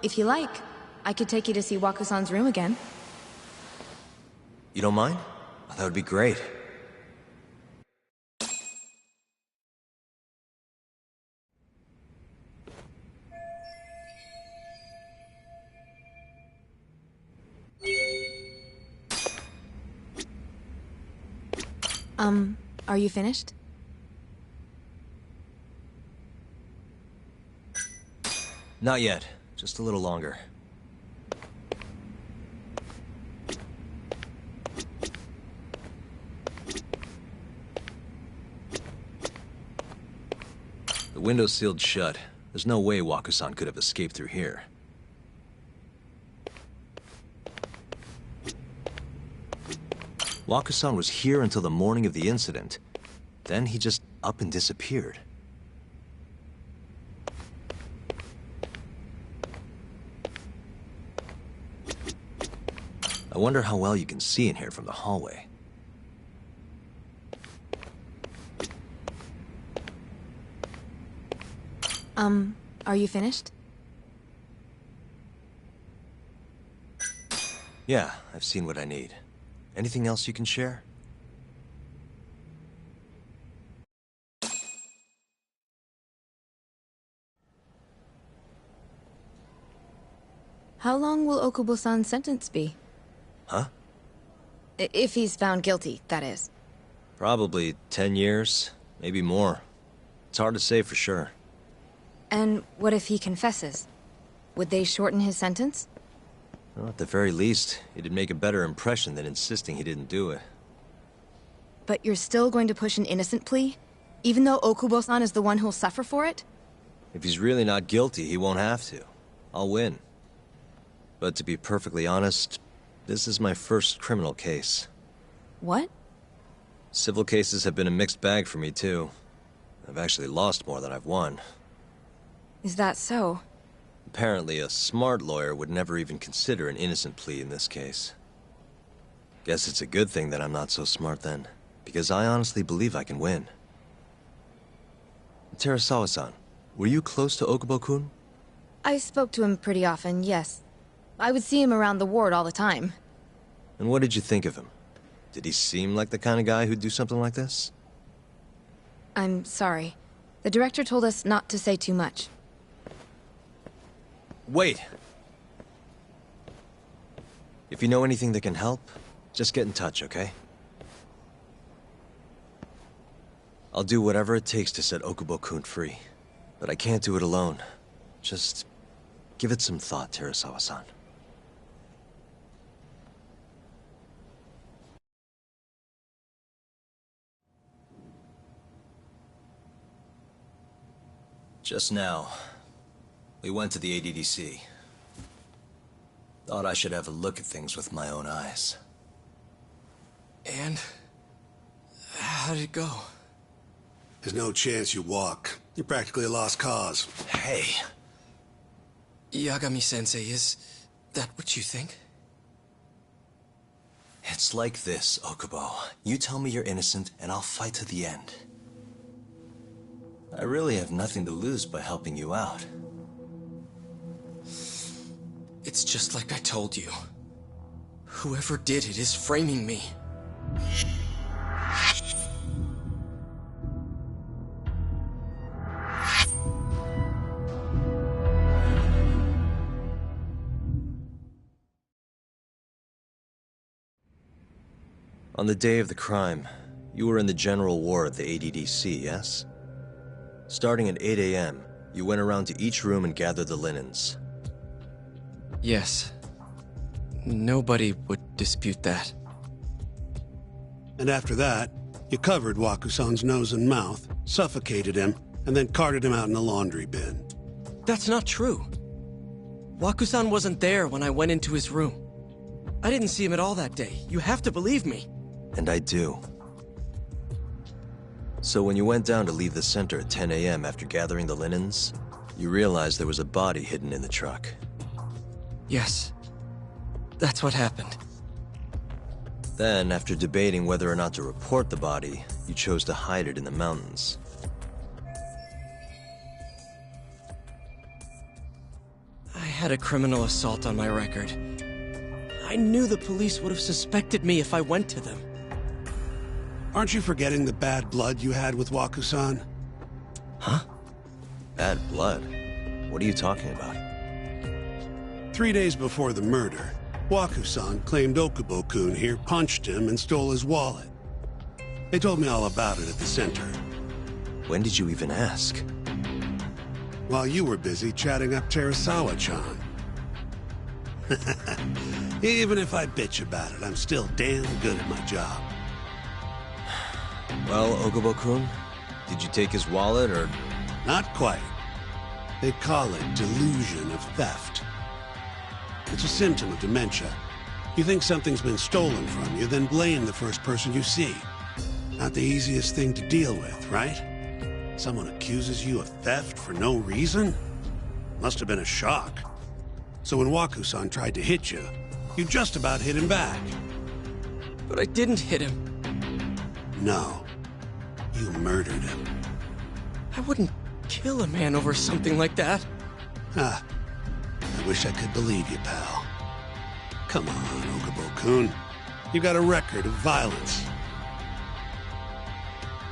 If you like, I could take you to see Waku-san's room again. You don't mind? That would be great. Are you finished? Not yet. Just a little longer. The window's sealed shut. There's no way Waku-san could have escaped through here. Waku-san was here until the morning of the incident. Then he just up and disappeared. I wonder how well you can see in here from the hallway. Are you finished? Yeah, I've seen what I need. Anything else you can share? How long will Okubo-san's sentence be? Huh? If he's found guilty, that is. Probably 10 years, maybe more. It's hard to say for sure. And what if he confesses? Would they shorten his sentence? Well, at the very least, it'd make a better impression than insisting he didn't do it. But you're still going to push an innocent plea? Even though Okubo-san is the one who'll suffer for it? If he's really not guilty, he won't have to. I'll win. But to be perfectly honest, this is my first criminal case. What? Civil cases have been a mixed bag for me, too. I've actually lost more than I've won. Is that so? Apparently, a smart lawyer would never even consider an innocent plea in this case. Guess it's a good thing that I'm not so smart then, because I honestly believe I can win. Terasawa-san, were you close to Okubo-kun? I spoke to him pretty often, yes. I would see him around the ward all the time. And what did you think of him? Did he seem like the kind of guy who'd do something like this? I'm sorry. The director told us not to say too much. Wait! If you know anything that can help, just get in touch, okay? I'll do whatever it takes to set Okubo-kun free. But I can't do it alone. Just give it some thought, Terasawa-san. Just now, we went to the ADDC. Thought I should have a look at things with my own eyes. And? How did it go? There's no chance you walk. You're practically a lost cause. Hey. Yagami-sensei, is that what you think? It's like this, Okubo. You tell me you're innocent, and I'll fight to the end. I really have nothing to lose by helping you out. It's just like I told you. Whoever did it is framing me. On the day of the crime, you were in the general ward at the ADDC, yes? Starting at 8 a.m., you went around to each room and gathered the linens. Yes. Nobody would dispute that. And after that, you covered Waku-san's nose and mouth, suffocated him, and then carted him out in a laundry bin. That's not true. Waku-san wasn't there when I went into his room. I didn't see him at all that day. You have to believe me. And I do. So when you went down to leave the center at 10 a.m. after gathering the linens, you realized there was a body hidden in the truck. Yes. That's what happened. Then, after debating whether or not to report the body, you chose to hide it in the mountains. I had a criminal assault on my record. I knew the police would have suspected me if I went to them. Aren't you forgetting the bad blood you had with Waku-san? Huh? Bad blood? What are you talking about? 3 days before the murder, Waku-san claimed Okubo-kun here punched him and stole his wallet. They told me all about it at the center. When did you even ask? While you were busy chatting up Terasawa-chan. Even if I bitch about it, I'm still damn good at my job. Well, Okubo-kun, did you take his wallet, or...? Not quite. They call it delusion of theft. It's a symptom of dementia. You think something's been stolen from you, then blame the first person you see. Not the easiest thing to deal with, right? Someone accuses you of theft for no reason? Must have been a shock. So when Waku-san tried to hit you, you just about hit him back. But I didn't hit him. No. You murdered him. I wouldn't kill a man over something like that. Ah. I wish I could believe you, pal. Come on, Okubo-kun. You got a record of violence.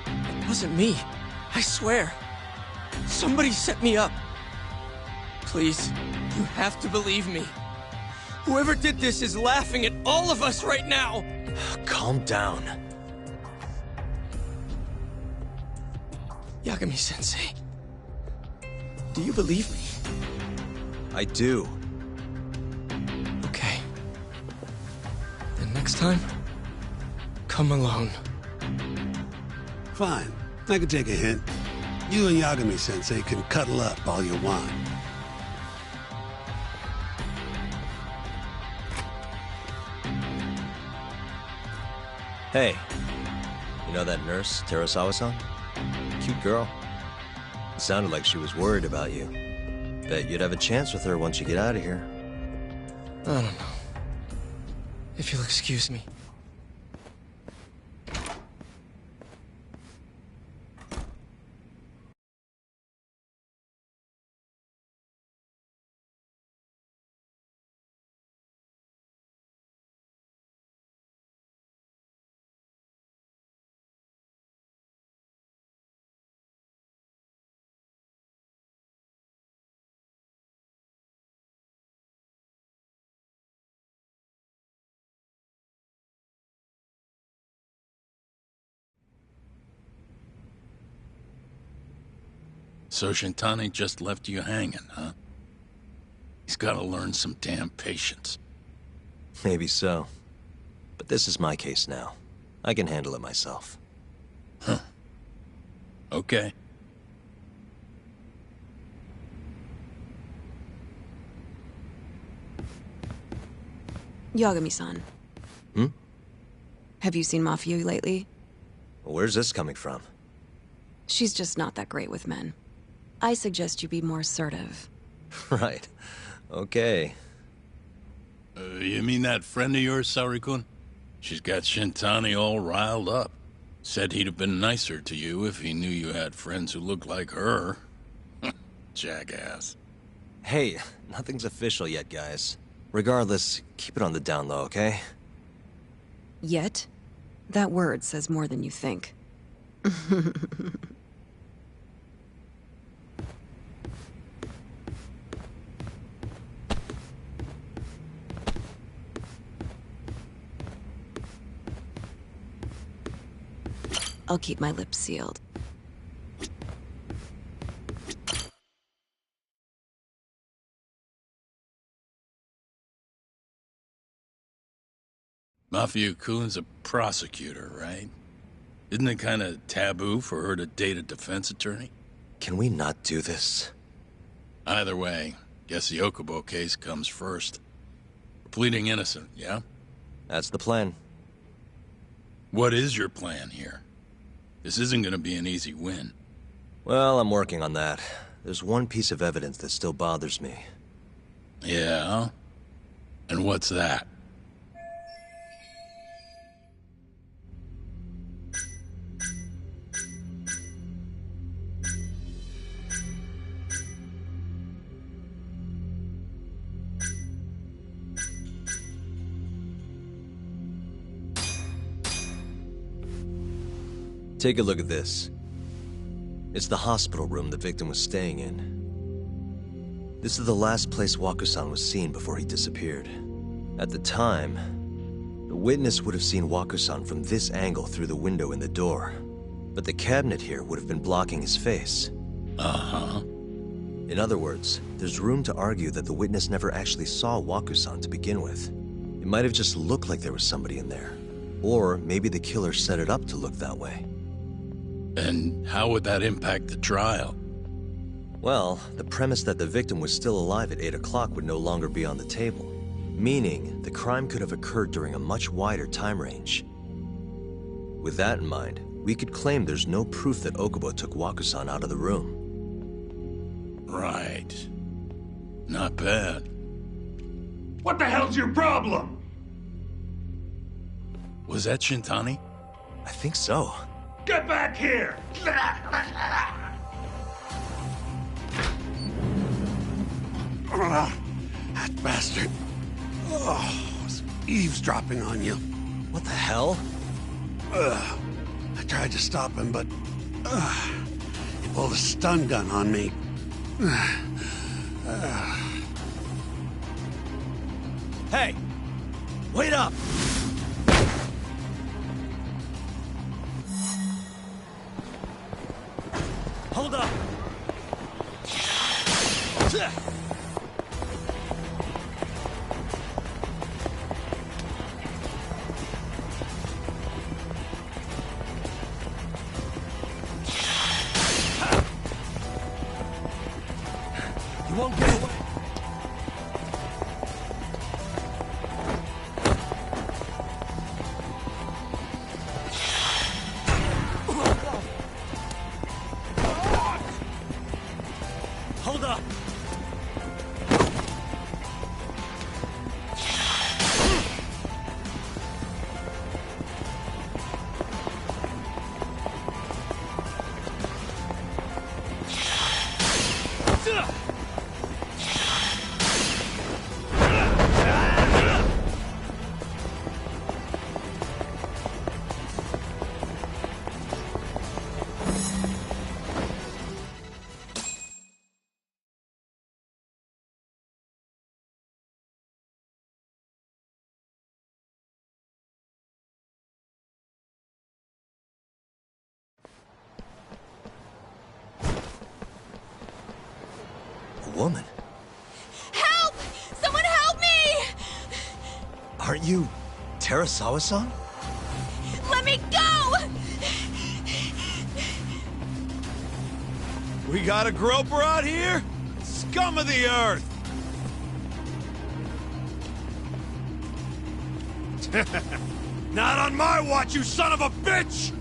It wasn't me. I swear. Somebody set me up. Please, you have to believe me. Whoever did this is laughing at all of us right now. Calm down. Yagami-sensei, do you believe me? I do. Okay. Then next time, come alone. Fine. I can take a hint. You and Yagami-sensei can cuddle up all you want. Hey, you know that nurse, Terasawa-san? Cute girl. It sounded like she was worried about you. Bet you'd have a chance with her once you get out of here. I don't know. If you'll excuse me. So Shintani just left you hanging, huh? He's gotta learn some damn patience. Maybe so. But this is my case now. I can handle it myself. Huh. Okay. Yagami-san. Hmm? Have you seen Mafia lately? Where's this coming from? She's just not that great with men. I suggest you be more assertive. Right. Okay. You mean that friend of yours, Saori-kun? She's got Shintani all riled up. Said he'd have been nicer to you if he knew you had friends who looked like her. Jackass. Hey, nothing's official yet, guys. Regardless, keep it on the down low, okay? Yet? That word says more than you think. I'll keep my lips sealed. Mafia-kun's a prosecutor, right? Isn't it kind of taboo for her to date a defense attorney? Can we not do this? Either way, guess the Okubo case comes first. We're pleading innocent, yeah? That's the plan. What is your plan here? This isn't gonna be an easy win. Well, I'm working on that. There's one piece of evidence that still bothers me. Yeah? And what's that? Take a look at this. It's the hospital room the victim was staying in. This is the last place Waku-san was seen before he disappeared. At the time, The witness would have seen Waku-san from this angle through the window in the door, but the cabinet here would have been blocking his face. Uh-huh. In other words, there's room to argue that the witness never actually saw Waku-san to begin with. It might have just looked like there was somebody in there. Or maybe the killer set it up to look that way. And how would that impact the trial? Well, the premise that the victim was still alive at 8 o'clock would no longer be on the table. Meaning, the crime could have occurred during a much wider time range. With that in mind, we could claim there's no proof that Okubo took Waku-san out of the room. Right. Not bad. What the hell's your problem? Was that Shintani? I think so. Get back here! That bastard. Oh, was eavesdropping on you. What the hell? I tried to stop him, but he pulled a stun gun on me. Hey! Wait up! Hold up! You won't get away! Hold up! Woman. Help! Someone help me! Aren't you Terasawa-san? Let me go! We got a groper out here? Scum of the earth! Not on my watch, you son of a bitch!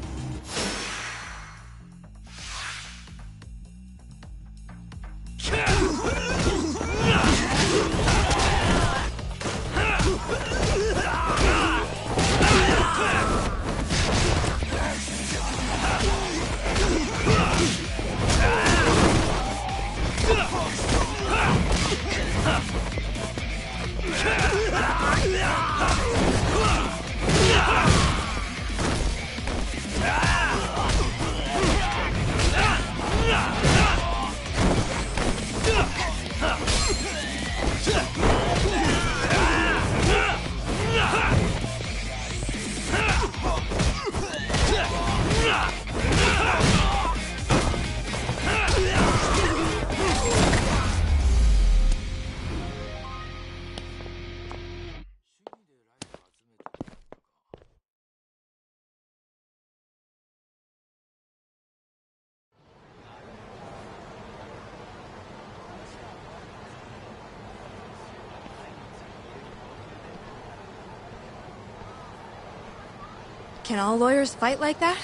Can all lawyers fight like that?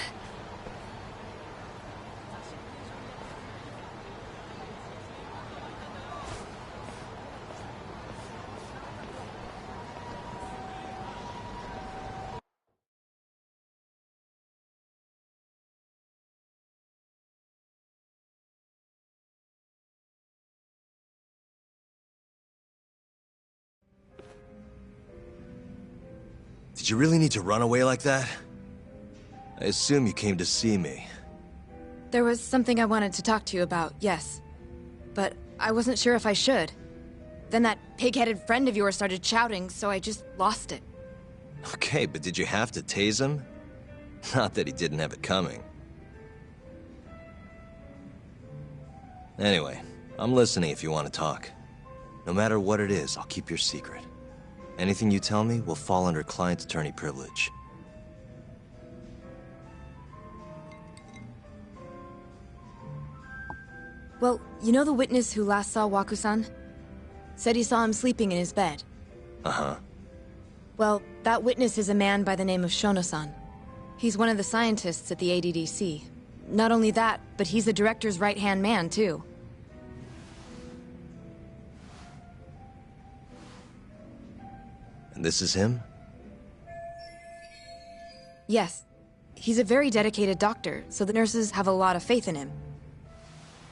Did you really need to run away like that? I assume you came to see me. There was something I wanted to talk to you about, yes. But I wasn't sure if I should. Then that pig-headed friend of yours started shouting, so I just lost it. Okay, but did you have to tase him? Not that he didn't have it coming. Anyway, I'm listening if you want to talk. No matter what it is, I'll keep your secret. Anything you tell me will fall under client attorney privilege. Well, you know the witness who last saw Waku-san? Said he saw him sleeping in his bed. Uh-huh. Well, that witness is a man by the name of Shono-san. He's one of the scientists at the ADDC. Not only that, but he's the director's right-hand man, too. And this is him? Yes. He's a very dedicated doctor, so the nurses have a lot of faith in him.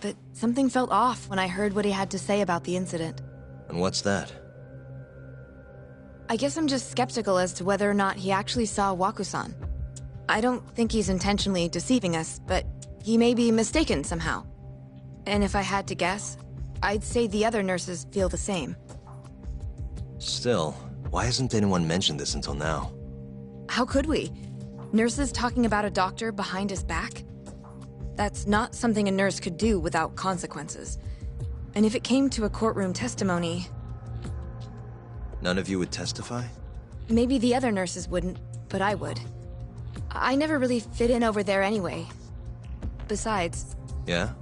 But something felt off when I heard what he had to say about the incident. And what's that? I guess I'm just skeptical as to whether or not he actually saw Waku-san. I don't think he's intentionally deceiving us, but he may be mistaken somehow. And if I had to guess, I'd say the other nurses feel the same. Still, why hasn't anyone mentioned this until now? How could we? Nurses talking about a doctor behind his back? That's not something a nurse could do without consequences. And if it came to a courtroom testimony... None of you would testify? Maybe the other nurses wouldn't, but I would. I never really fit in over there anyway. Besides... Yeah?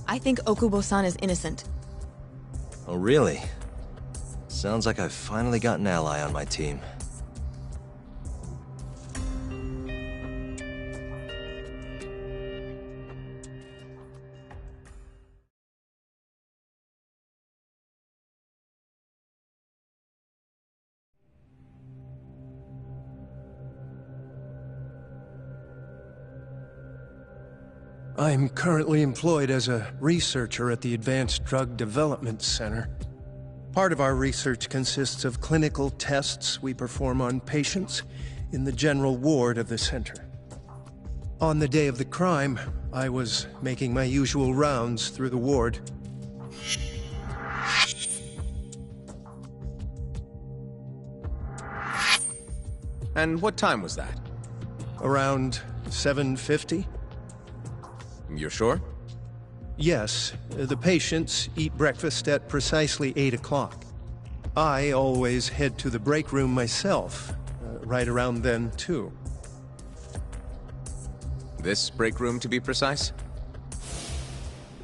I think Okubo-san is innocent. Oh, really? Sounds like I've finally got an ally on my team. I'm currently employed as a researcher at the Advanced Drug Development Center. Part of our research consists of clinical tests we perform on patients in the general ward of the center. On the day of the crime, I was making my usual rounds through the ward. And what time was that? Around 7:50? You're sure? Yes, the patients eat breakfast at precisely 8 o'clock. I always head to the break room myself, right around then, too. This break room, to be precise?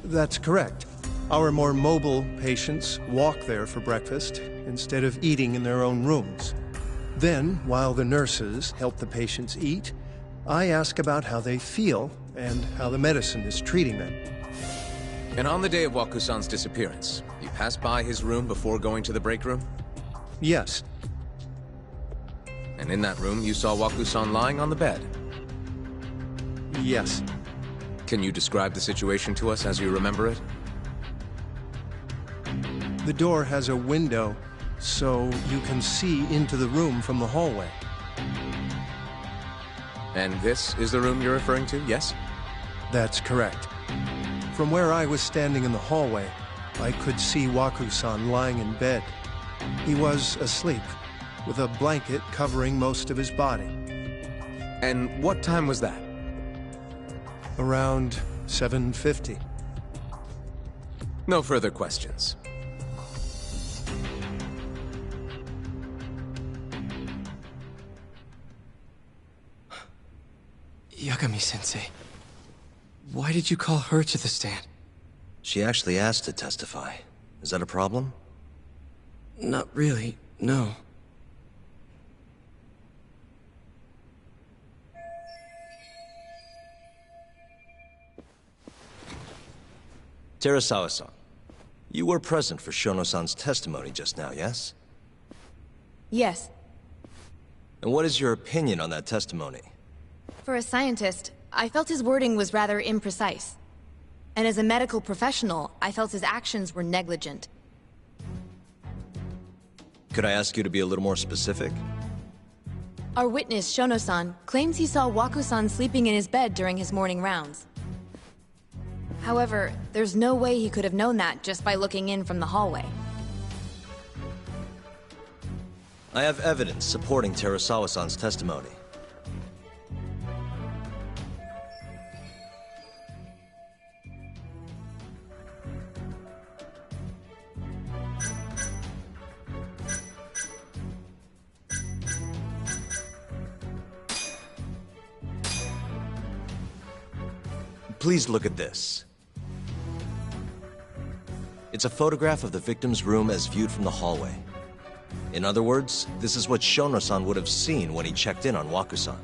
That's correct. Our more mobile patients walk there for breakfast instead of eating in their own rooms. Then, while the nurses help the patients eat, I ask about how they feel and how the medicine is treating them. And on the day of Waku-san's disappearance, you passed by his room before going to the break room? Yes. And in that room, you saw Waku-san lying on the bed? Yes. Can you describe the situation to us as you remember it? The door has a window, so you can see into the room from the hallway. And this is the room you're referring to, yes? That's correct. From where I was standing in the hallway, I could see Waku-san lying in bed. He was asleep, with a blanket covering most of his body. And what time was that? Around 7:50. No further questions. Yagami-sensei, why did you call her to the stand? She actually asked to testify. Is that a problem? Not really, no. Terasawa-san, you were present for Shono-san's testimony just now, yes? Yes. And what is your opinion on that testimony? For a scientist, I felt his wording was rather imprecise. And as a medical professional, I felt his actions were negligent. Could I ask you to be a little more specific? Our witness, Shono-san, claims he saw Waku-san sleeping in his bed during his morning rounds. However, there's no way he could have known that just by looking in from the hallway. I have evidence supporting Terasawa-san's testimony. Please look at this. It's a photograph of the victim's room as viewed from the hallway. In other words, this is what Shono-san would have seen when he checked in on Waku-san.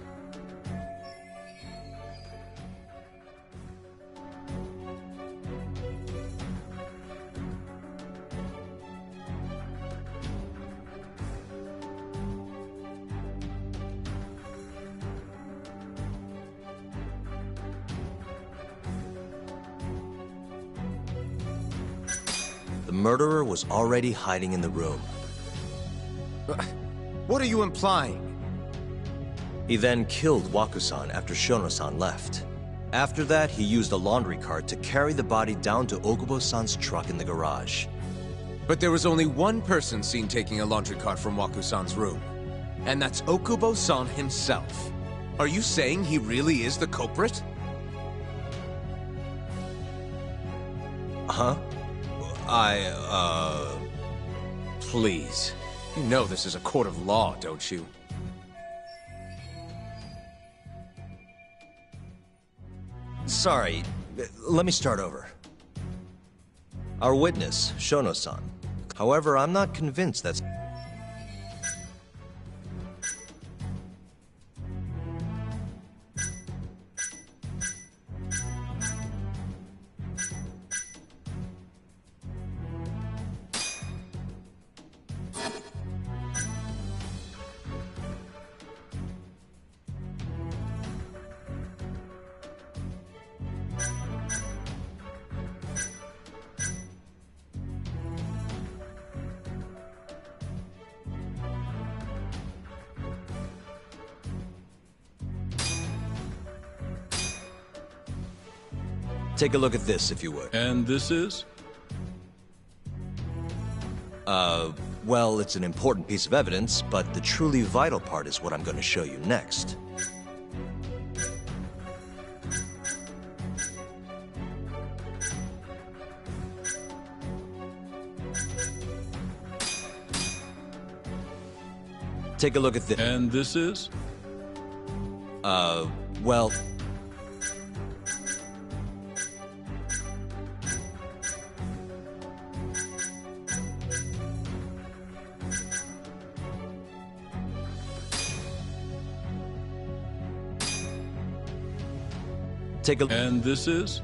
The murderer was already hiding in the room. What are you implying? He then killed Waku-san after Shono-san left. After that, he used a laundry cart to carry the body down to Okubo-san's truck in the garage. But there was only one person seen taking a laundry cart from Waku-san's room. And that's Okubo-san himself. Are you saying he really is the culprit? Huh? Please. You know this is a court of law, don't you? Sorry, let me start over. Our witness, Shono-san. However, I'm not convinced that's... Take a look at this, if you would. And this is? Well, it's an important piece of evidence, but the truly vital part is what I'm going to show you next. Take a look at this. And this is? Well... Take a... And this is?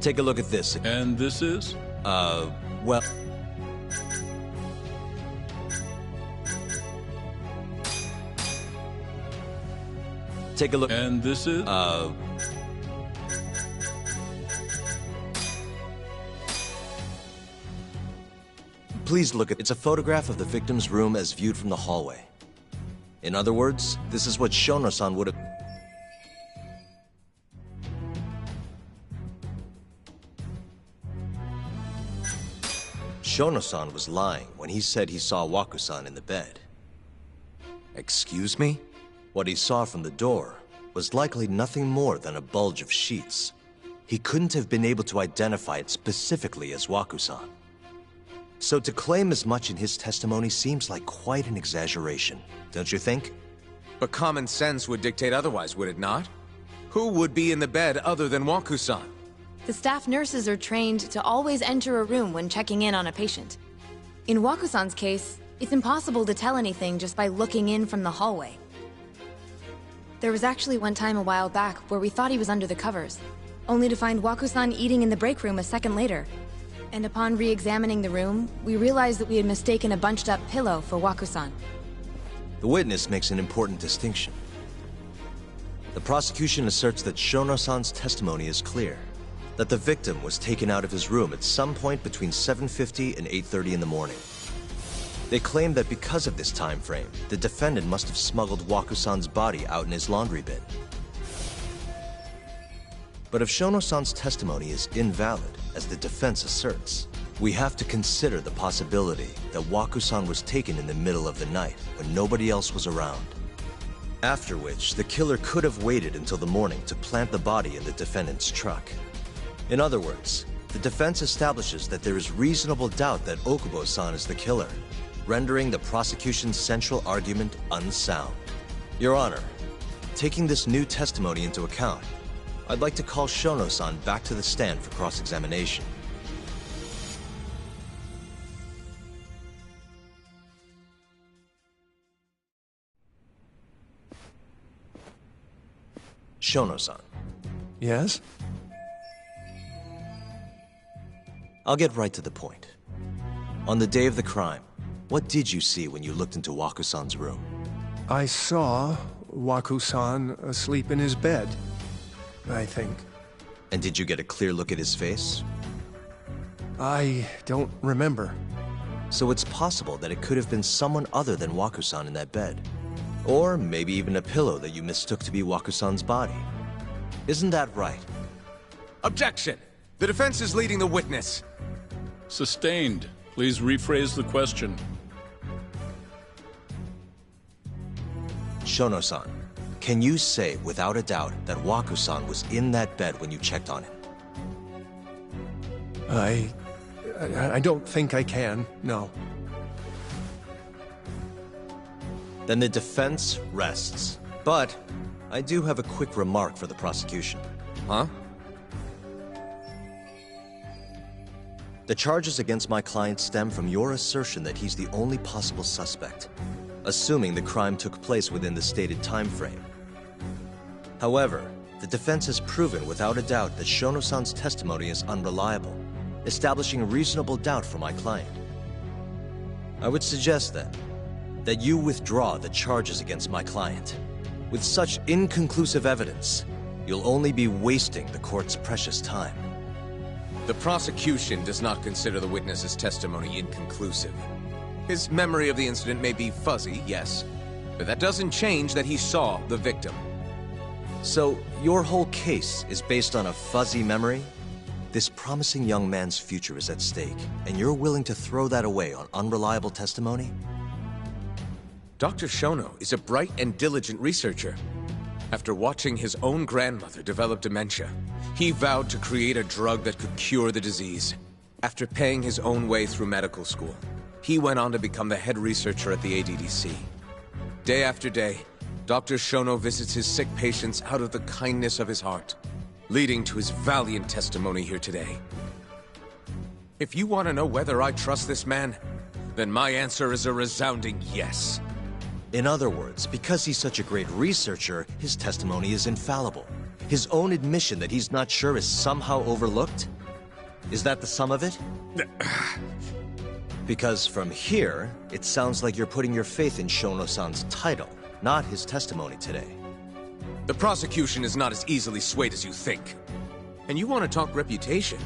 Take a look at this. And this is? Well... Take a look... And this is? Please look at... It's a photograph of the victim's room as viewed from the hallway. In other words, this is what Shono-san would have... Shono-san was lying when he said he saw Waku-san in the bed. Excuse me? What he saw from the door was likely nothing more than a bulge of sheets. He couldn't have been able to identify it specifically as Waku-san. So to claim as much in his testimony seems like quite an exaggeration, don't you think? But common sense would dictate otherwise, would it not? Who would be in the bed other than Waku-san? The staff nurses are trained to always enter a room when checking in on a patient. In Waku-san's case, it's impossible to tell anything just by looking in from the hallway. There was actually one time a while back where we thought he was under the covers, only to find Waku-san eating in the break room a second later. And upon re-examining the room, we realized that we had mistaken a bunched-up pillow for Waku-san. The witness makes an important distinction. The prosecution asserts that Shono-san's testimony is clear, that the victim was taken out of his room at some point between 7:50 and 8:30 in the morning. They claim that because of this time frame, the defendant must have smuggled Waku-san's body out in his laundry bin. But if Shono-san's testimony is invalid, as the defense asserts, we have to consider the possibility that Waku-san was taken in the middle of the night when nobody else was around. After which, the killer could have waited until the morning to plant the body in the defendant's truck. In other words, the defense establishes that there is reasonable doubt that Okubo-san is the killer, rendering the prosecution's central argument unsound. Your Honor, taking this new testimony into account, I'd like to call Shono-san back to the stand for cross-examination. Shono-san. Yes? I'll get right to the point. On the day of the crime, what did you see when you looked into Waku-san's room? I saw Waku-san asleep in his bed, I think. And did you get a clear look at his face? I don't remember. So it's possible that it could have been someone other than Waku-san in that bed. Or maybe even a pillow that you mistook to be Waku-san's body. Isn't that right? Objection! The defense is leading the witness. Sustained. Please rephrase the question. Shono-san, can you say without a doubt that Waku-san was in that bed when you checked on him? I don't think I can, no. Then the defense rests. But I do have a quick remark for the prosecution. Huh? The charges against my client stem from your assertion that he's the only possible suspect, assuming the crime took place within the stated time frame. However, the defense has proven without a doubt that Shono-san's testimony is unreliable, establishing reasonable doubt for my client. I would suggest then that you withdraw the charges against my client. With such inconclusive evidence, you'll only be wasting the court's precious time. The prosecution does not consider the witness's testimony inconclusive. His memory of the incident may be fuzzy, yes, but that doesn't change that he saw the victim. So, your whole case is based on a fuzzy memory? This promising young man's future is at stake, and you're willing to throw that away on unreliable testimony? Dr. Shono is a bright and diligent researcher. After watching his own grandmother develop dementia, he vowed to create a drug that could cure the disease. After paying his own way through medical school, he went on to become the head researcher at the ADDC. Day after day, Dr. Shono visits his sick patients out of the kindness of his heart, leading to his valiant testimony here today. If you want to know whether I trust this man, then my answer is a resounding yes. In other words, because he's such a great researcher, his testimony is infallible. His own admission that he's not sure is somehow overlooked? Is that the sum of it? Because from here, it sounds like you're putting your faith in Shono-san's title, not his testimony today. The prosecution is not as easily swayed as you think. And you want to talk reputation?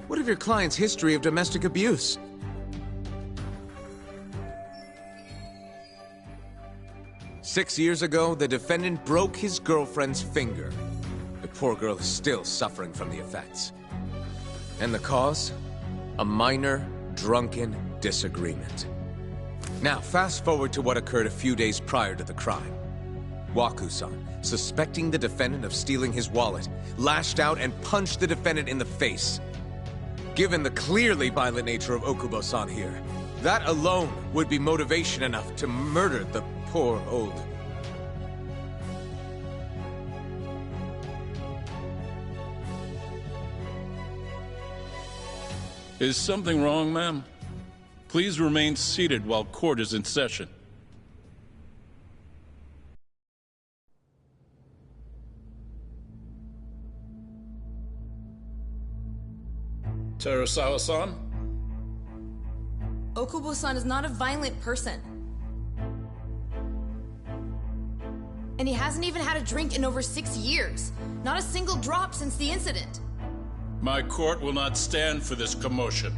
What of your client's history of domestic abuse? Six years ago, the defendant broke his girlfriend's finger. The poor girl is still suffering from the effects. And the cause? A minor, drunken disagreement. Now, fast forward to what occurred a few days prior to the crime. Waku-san, suspecting the defendant of stealing his wallet, lashed out and punched the defendant in the face. Given the clearly violent nature of Okubo-san here, that alone would be motivation enough to murder the poor old... Is something wrong, ma'am? Please remain seated while court is in session. Terasawa-san? Okubo-san is not a violent person. And he hasn't even had a drink in over 6 years. Not a single drop since the incident. My court will not stand for this commotion.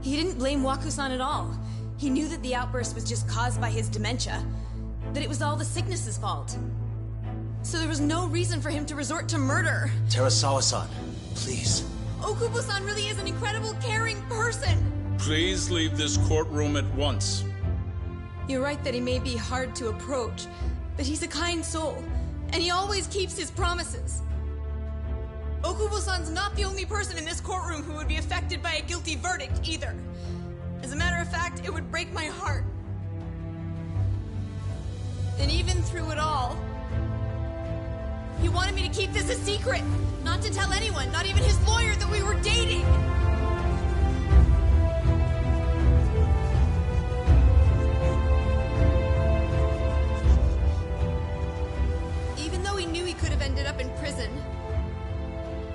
He didn't blame Waku-san at all. He knew that the outburst was just caused by his dementia. That it was all the sickness's fault. so there was no reason for him to resort to murder. Terasawa-san, please. Okubo-san really is an incredible, caring person. Please leave this courtroom at once. You're right that he may be hard to approach, but he's a kind soul, and he always keeps his promises. Okubo-san's not the only person in this courtroom who would be affected by a guilty verdict, either. As a matter of fact, it would break my heart. And even through it all, he wanted me to keep this a secret, not to tell anyone, not even his lawyer, that we were dating. Even though he knew he could have ended up in prison,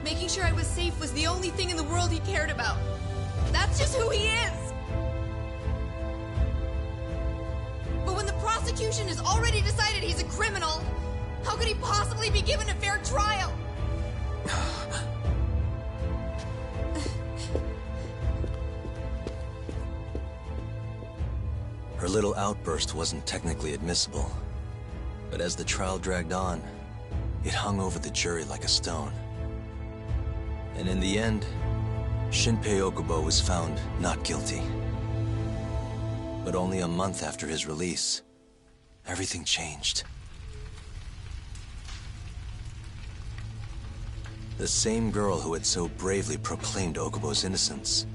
making sure I was safe was the only thing in the world he cared about. That's just who he is! But when the prosecution has already decided he's a criminal, how could he possibly be given a fair trial? Her little outburst wasn't technically admissible, but as the trial dragged on, it hung over the jury like a stone. And in the end, Shinpei Okubo was found not guilty. But only a month after his release, everything changed. The same girl who had so bravely proclaimed Okubo's innocence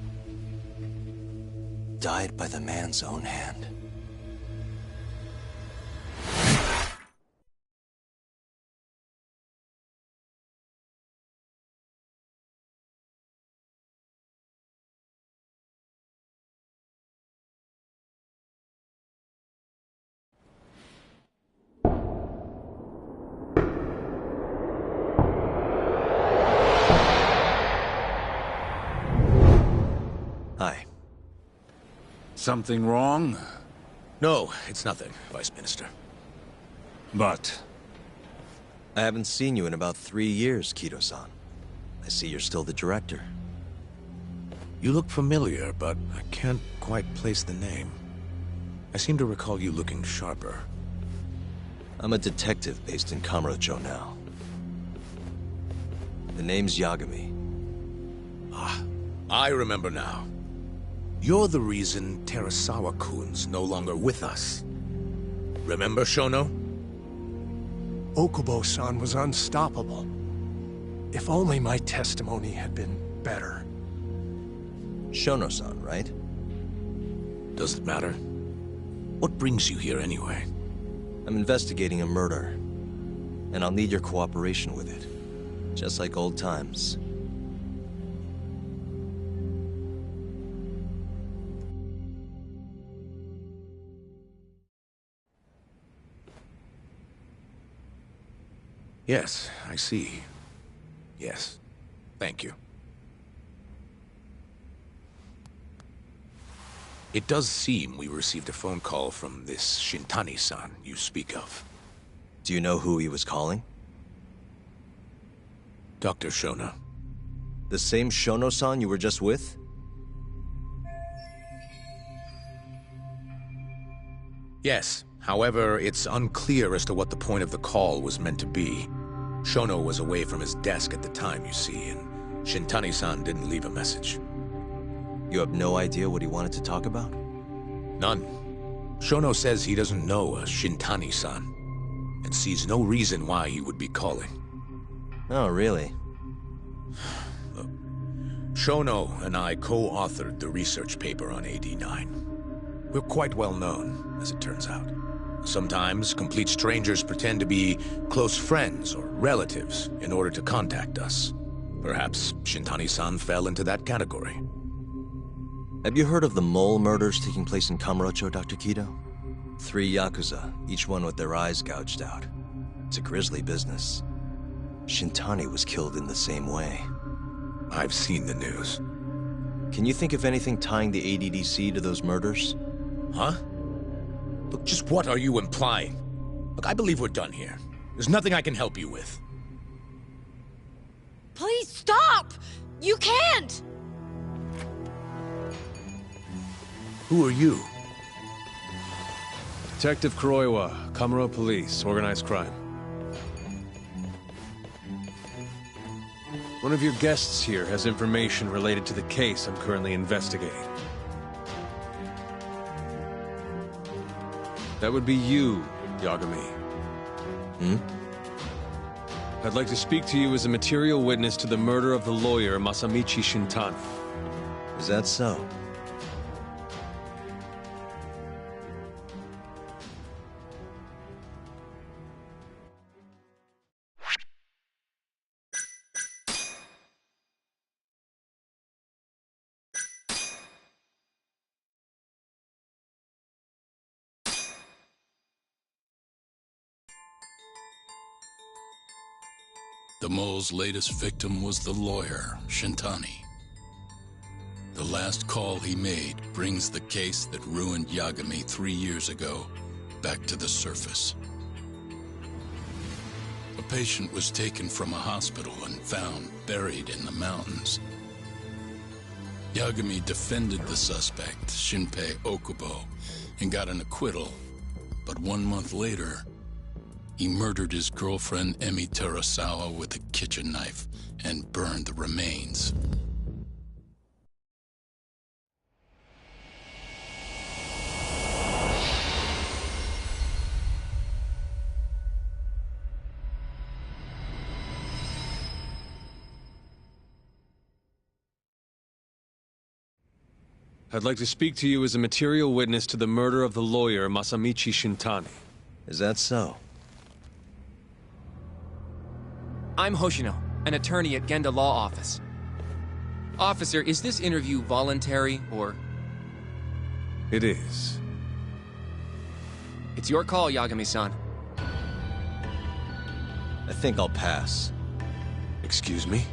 died by the man's own hand. Hi. Something wrong? No, it's nothing, Vice Minister. But... I haven't seen you in about 3 years, Kido-san. I see you're still the director. You look familiar, but I can't quite place the name. I seem to recall you looking sharper. I'm a detective based in Kamurocho now. The name's Yagami. Ah, I remember now. You're the reason Terasawa-kun's no longer with us. Remember, Shono? Okubo-san was unstoppable. If only my testimony had been better. Shono-san, right? Does it matter? What brings you here anyway? I'm investigating a murder, and I'll need your cooperation with it. Just like old times. Yes, I see. Yes. Thank you. It does seem we received a phone call from this Shintani-san you speak of. Do you know who he was calling? Dr. Shono. The same Shono-san you were just with? Yes. However, it's unclear as to what the point of the call was meant to be. Shono was away from his desk at the time, you see, and Shintani-san didn't leave a message. You have no idea what he wanted to talk about? None. Shono says he doesn't know a Shintani-san, and sees no reason why he would be calling. Oh, really? Look, Shono and I co-authored the research paper on AD9. We're quite well known, as it turns out. Sometimes, complete strangers pretend to be close friends or relatives in order to contact us. Perhaps Shintani-san fell into that category. Have you heard of the mole murders taking place in Kamurocho, Dr. Kido? 3 Yakuza, each one with their eyes gouged out. It's a grisly business. Shintani was killed in the same way. I've seen the news. Can you think of anything tying the ADDC to those murders? Huh? Look, just what are you implying? Look, I believe we're done here. There's nothing I can help you with. Please stop! You can't! Who are you? Detective Kuroiwa, Kamuro Police, Organized Crime. One of your guests here has information related to the case I'm currently investigating. That would be you, Yagami. Hmm? I'd like to speak to you as a material witness to the murder of the lawyer Masamichi Shintani. Is that so? The mole's latest victim was the lawyer, Shintani. The last call he made brings the case that ruined Yagami 3 years ago back to the surface. A patient was taken from a hospital and found buried in the mountains. Yagami defended the suspect, Shinpei Okubo, and got an acquittal. But 1 month later, he murdered his girlfriend Emi Terasawa with a kitchen knife and burned the remains. I'd like to speak to you as a material witness to the murder of the lawyer Masamichi Shintani. Is that so? I'm Hoshino, an attorney at Genda Law Office. Officer, is this interview voluntary, or...? It is. It's your call, Yagami-san. I think I'll pass. Excuse me?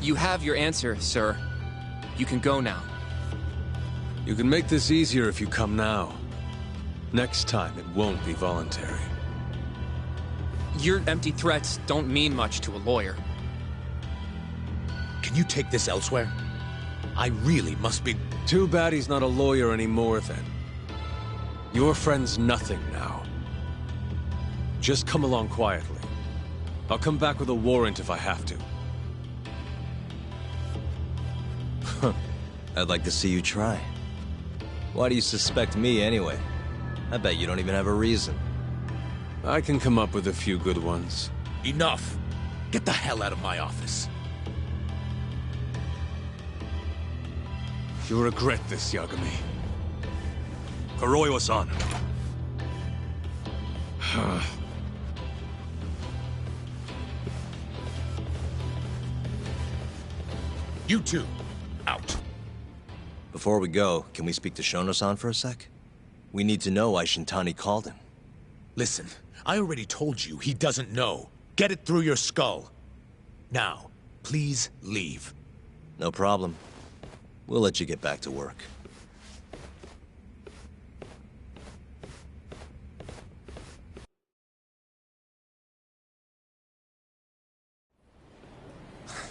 You have your answer, sir. You can go now. You can make this easier if you come now. Next time, it won't be voluntary. Your empty threats don't mean much to a lawyer. Can you take this elsewhere? I really must be... Too bad he's not a lawyer anymore, then. Your friend's nothing now. Just come along quietly. I'll come back with a warrant if I have to. I'd like to see you try. Why do you suspect me anyway? I bet you don't even have a reason. I can come up with a few good ones. Enough! Get the hell out of my office. You'll regret this, Yagami. Kuroiwa-san. You two, out. Before we go, can we speak to Shono-san for a sec? We need to know why Shintani called him. Listen, I already told you he doesn't know. Get it through your skull. Now, please leave. No problem. We'll let you get back to work.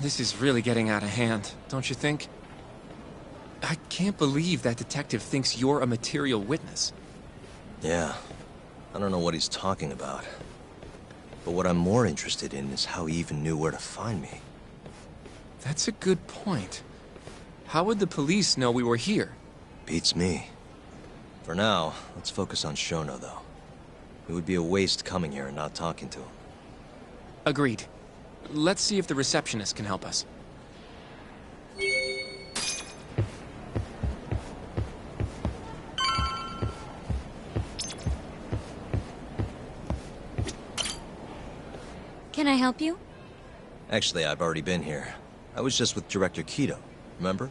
This is really getting out of hand, don't you think? I can't believe that detective thinks you're a material witness. Yeah. I don't know what he's talking about. But what I'm more interested in is how he even knew where to find me. That's a good point. How would the police know we were here? Beats me. For now, let's focus on Shono, though. It would be a waste coming here and not talking to him. Agreed. Let's see if the receptionist can help us. Can I help you? Actually, I've already been here. I was just with Director Kido, remember?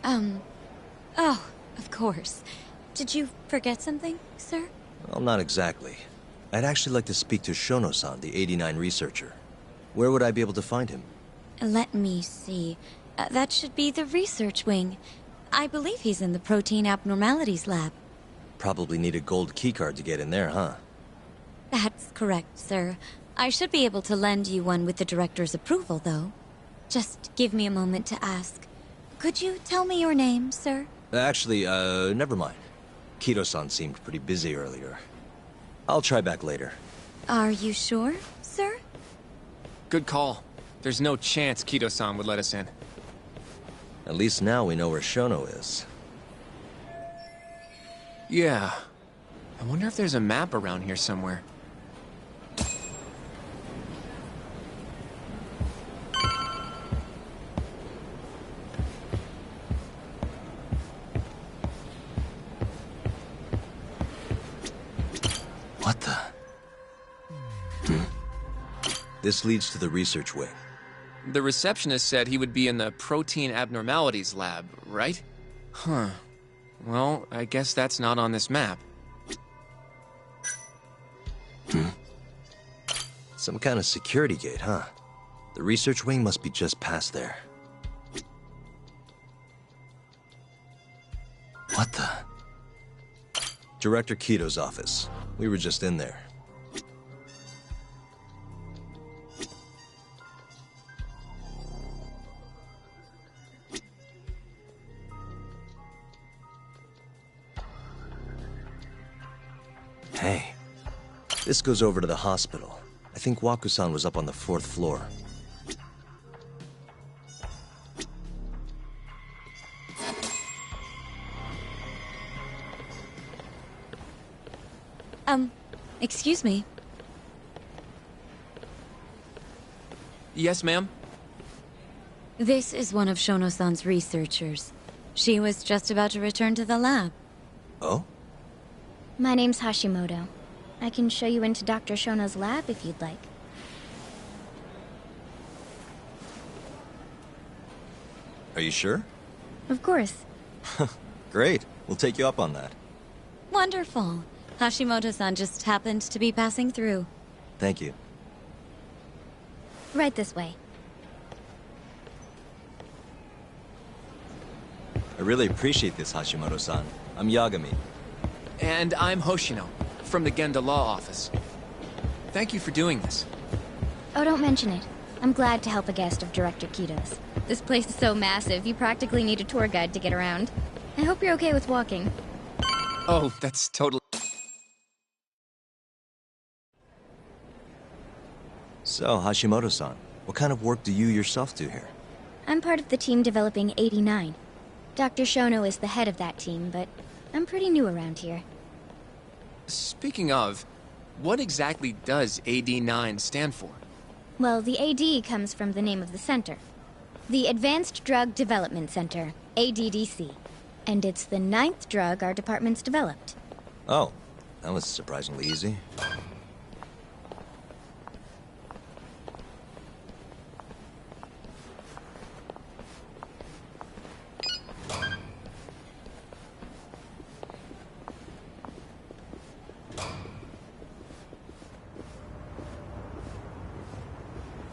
Oh, of course. Did you forget something, sir? Well, not exactly. I'd actually like to speak to Shono-san, the 89 researcher. Where would I be able to find him? Let me see. That should be the research wing. I believe he's in the protein abnormalities lab. Probably need a gold keycard to get in there, huh? That's correct, sir. I should be able to lend you one with the director's approval, though. Just give me a moment to ask. Could you tell me your name, sir? Actually, never mind. Kido-san seemed pretty busy earlier. I'll try back later. Are you sure, sir? Good call. There's no chance Kido-san would let us in. At least now we know where Shono is. Yeah. I wonder if there's a map around here somewhere. What the? This leads to the research wing. The receptionist said he would be in the protein abnormalities lab, right? Huh. Well, I guess that's not on this map. Some kind of security gate, huh? The research wing must be just past there. What the? Director Kito's office. We were just in there. Hey, this goes over to the hospital. I think Waku-san was up on the 4th floor. Excuse me. Yes, ma'am? This is one of Shono-san's researchers. She was just about to return to the lab. Oh? My name's Hashimoto. I can show you into Dr. Shono's lab if you'd like. Are you sure? Of course. Great. We'll take you up on that. Wonderful. Hashimoto-san just happened to be passing through. Thank you. Right this way. I really appreciate this, Hashimoto-san. I'm Yagami. And I'm Hoshino, from the Genda Law Office. Thank you for doing this. Oh, don't mention it. I'm glad to help a guest of Director Kito's. This place is so massive, you practically need a tour guide to get around. I hope you're okay with walking. Oh, that's totally... So, Hashimoto-san, what kind of work do you yourself do here? I'm part of the team developing 89. Dr. Shono is the head of that team, but I'm pretty new around here. Speaking of, what exactly does AD9 stand for? Well, the AD comes from the name of the center. The Advanced Drug Development Center, ADDC. And it's the 9th drug our department's developed. Oh, that was surprisingly easy.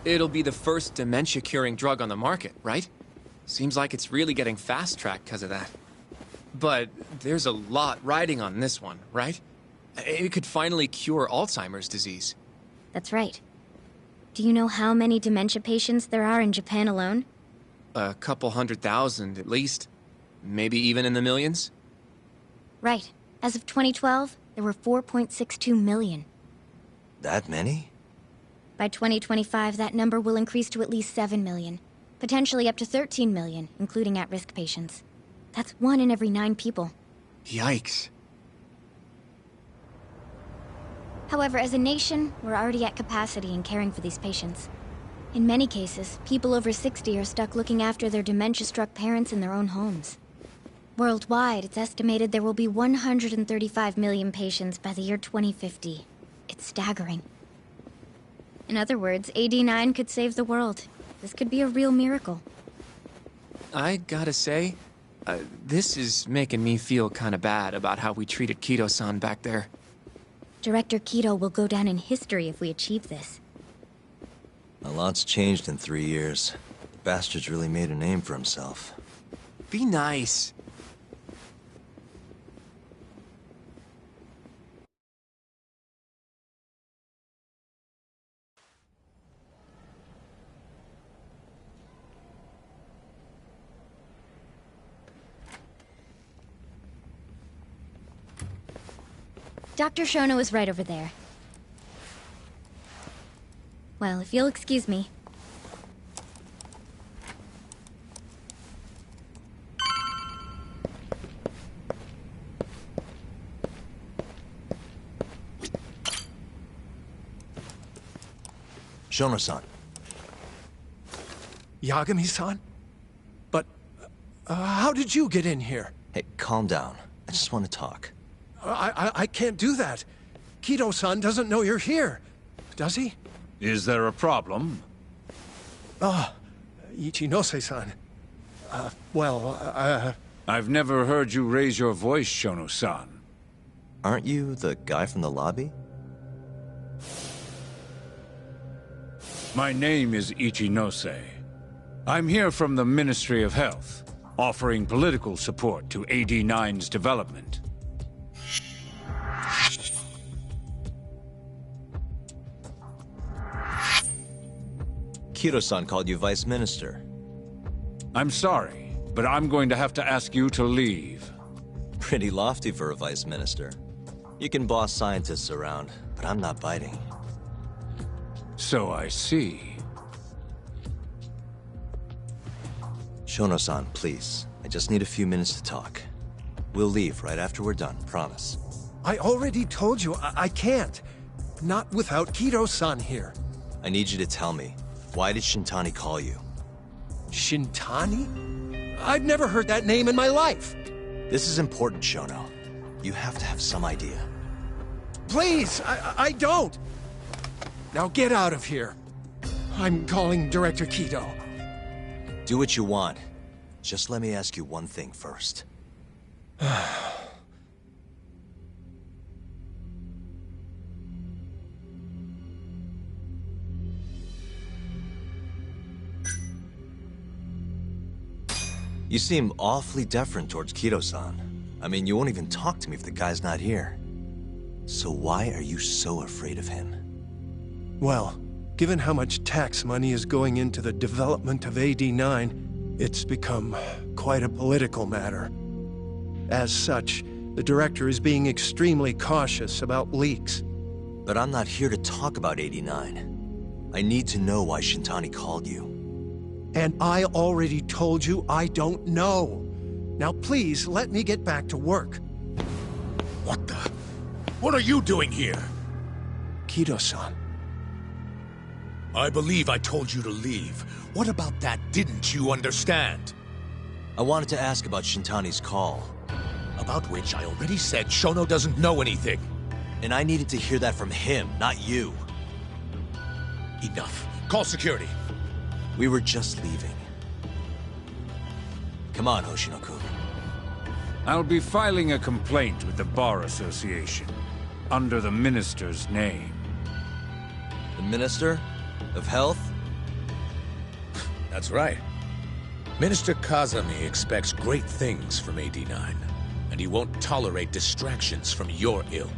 It'll be the first dementia-curing drug on the market, right? Seems like it's really getting fast-tracked because of that. But there's a lot riding on this one, right? It could finally cure Alzheimer's disease. That's right. Do you know how many dementia patients there are in Japan alone? A couple 100,000 at least. Maybe even in the millions? Right. As of 2012, there were 4.62 million. That many? By 2025, that number will increase to at least 7 million. Potentially up to 13 million, including at-risk patients. That's 1 in every 9 people. Yikes. However, as a nation, we're already at capacity in caring for these patients. In many cases, people over 60 are stuck looking after their dementia-struck parents in their own homes. Worldwide, it's estimated there will be 135 million patients by the year 2050. It's staggering. In other words, AD9 could save the world. This could be a real miracle. I gotta say, this is making me feel kinda bad about how we treated Kito-san back there. Director Kito will go down in history if we achieve this. A lot's changed in 3 years. The bastard's really made a name for himself. Be nice. Dr. Shono is right over there. Well, if you'll excuse me. Shono-san. Yagami-san? But, how did you get in here? Hey, calm down. I just want to talk. I can't do that. Kido-san doesn't know you're here, does he? Is there a problem? Ichinose-san. I've never heard you raise your voice, Shono-san. Aren't you the guy from the lobby? My name is Ichinose. I'm here from the Ministry of Health, offering political support to AD9's development. Kido-san called you Vice Minister. I'm sorry, but I'm going to have to ask you to leave. Pretty lofty for a Vice Minister. You can boss scientists around, but I'm not biting. So I see. Shono-san, please. I just need a few minutes to talk. We'll leave right after we're done, promise. I already told you, I can't. Not without Kido-san here. I need you to tell me, why did Shintani call you? Shintani? I've never heard that name in my life. This is important, Shono. You have to have some idea. Please, I don't. Now get out of here. I'm calling Director Kido. Do what you want. Just let me ask you one thing first. You seem awfully deferent towards Kido-san. I mean, you won't even talk to me if the guy's not here. So why are you so afraid of him? Well, given how much tax money is going into the development of AD9, it's become quite a political matter. As such, the director is being extremely cautious about leaks. But I'm not here to talk about AD9. I need to know why Shintani called you. And I already told you I don't know. Now please, let me get back to work. What the? What are you doing here? Kido-san. I believe I told you to leave. What about that didn't you understand? I wanted to ask about Shintani's call. About which I already said Shono doesn't know anything. And I needed to hear that from him, not you. Enough. Call security. We were just leaving. Come on, Hoshino-kun. I'll be filing a complaint with the Bar Association, under the Minister's name. The Minister of Health? That's right. Minister Kazami expects great things from AD9, and he won't tolerate distractions from your ilk.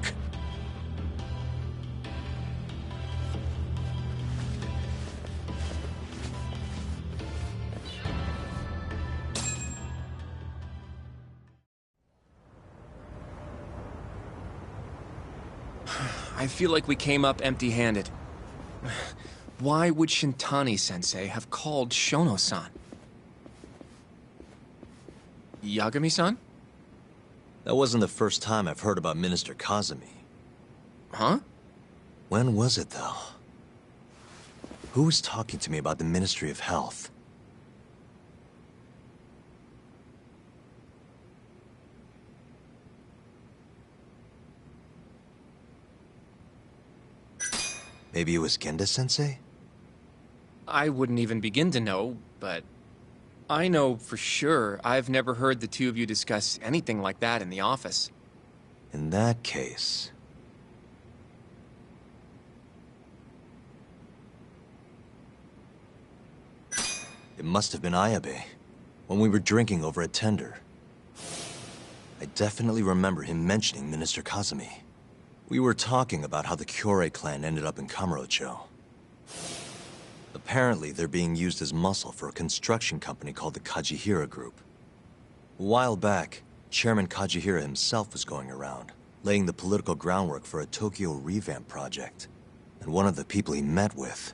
I feel like we came up empty-handed. Why would Shintani-sensei have called Shono-san? Yagami-san? That wasn't the first time I've heard about Minister Kazami. Huh? When was it, though? Who was talking to me about the Ministry of Health? Maybe it was Genda-sensei? I wouldn't even begin to know, but I know for sure I've never heard the two of you discuss anything like that in the office. In that case... It must have been Ayabe, when we were drinking over at Tender. I definitely remember him mentioning Minister Kazami. We were talking about how the Kyorei clan ended up in Kamurocho. Apparently, they're being used as muscle for a construction company called the Kajihira Group. A while back, Chairman Kajihira himself was going around, laying the political groundwork for a Tokyo revamp project. And one of the people he met with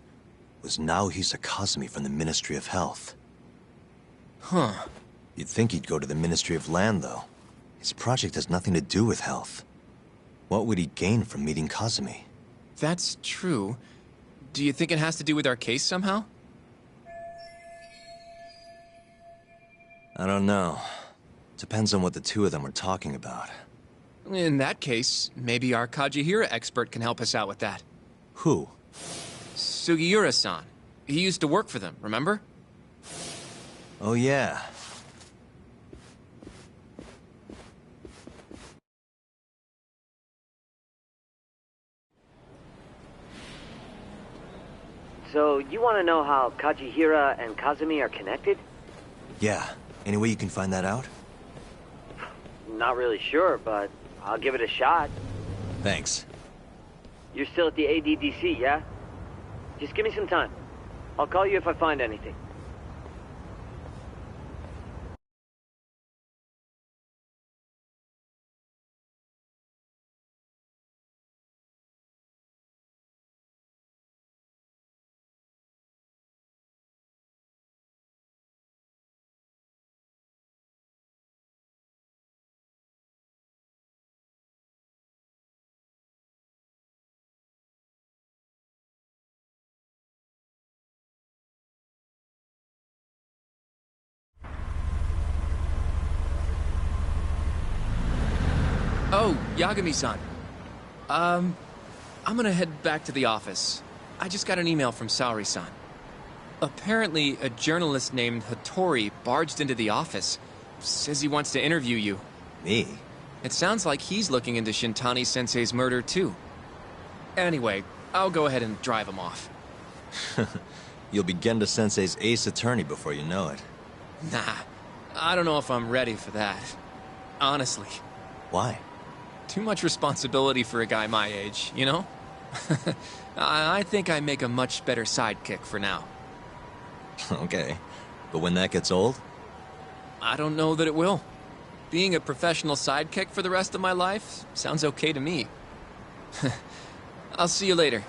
was Naohisa Kazami from the Ministry of Health. Huh. You'd think he'd go to the Ministry of Land, though. His project has nothing to do with health. What would he gain from meeting Kazami? That's true. Do you think it has to do with our case somehow? I don't know. Depends on what the two of them were talking about. In that case, maybe our Kajihira expert can help us out with that. Who? Sugiura-san. He used to work for them, remember? Oh, yeah. So, you want to know how Kajihira and Kazumi are connected? Yeah. Any way you can find that out? Not really sure, but I'll give it a shot. Thanks. You're still at the ADDC, yeah? Just give me some time. I'll call you if I find anything. Oh, Yagami-san. I'm gonna head back to the office. I just got an email from Saori-san. Apparently, a journalist named Hattori barged into the office. Says he wants to interview you. Me? It sounds like he's looking into Shintani-sensei's murder, too. Anyway, I'll go ahead and drive him off. You'll be Genda-sensei's ace attorney before you know it. Nah, I don't know if I'm ready for that. Honestly. Why? Too much responsibility for a guy my age, you know? I think I make a much better sidekick for now. Okay. But when that gets old? I don't know that it will. Being a professional sidekick for the rest of my life sounds okay to me. I'll see you later.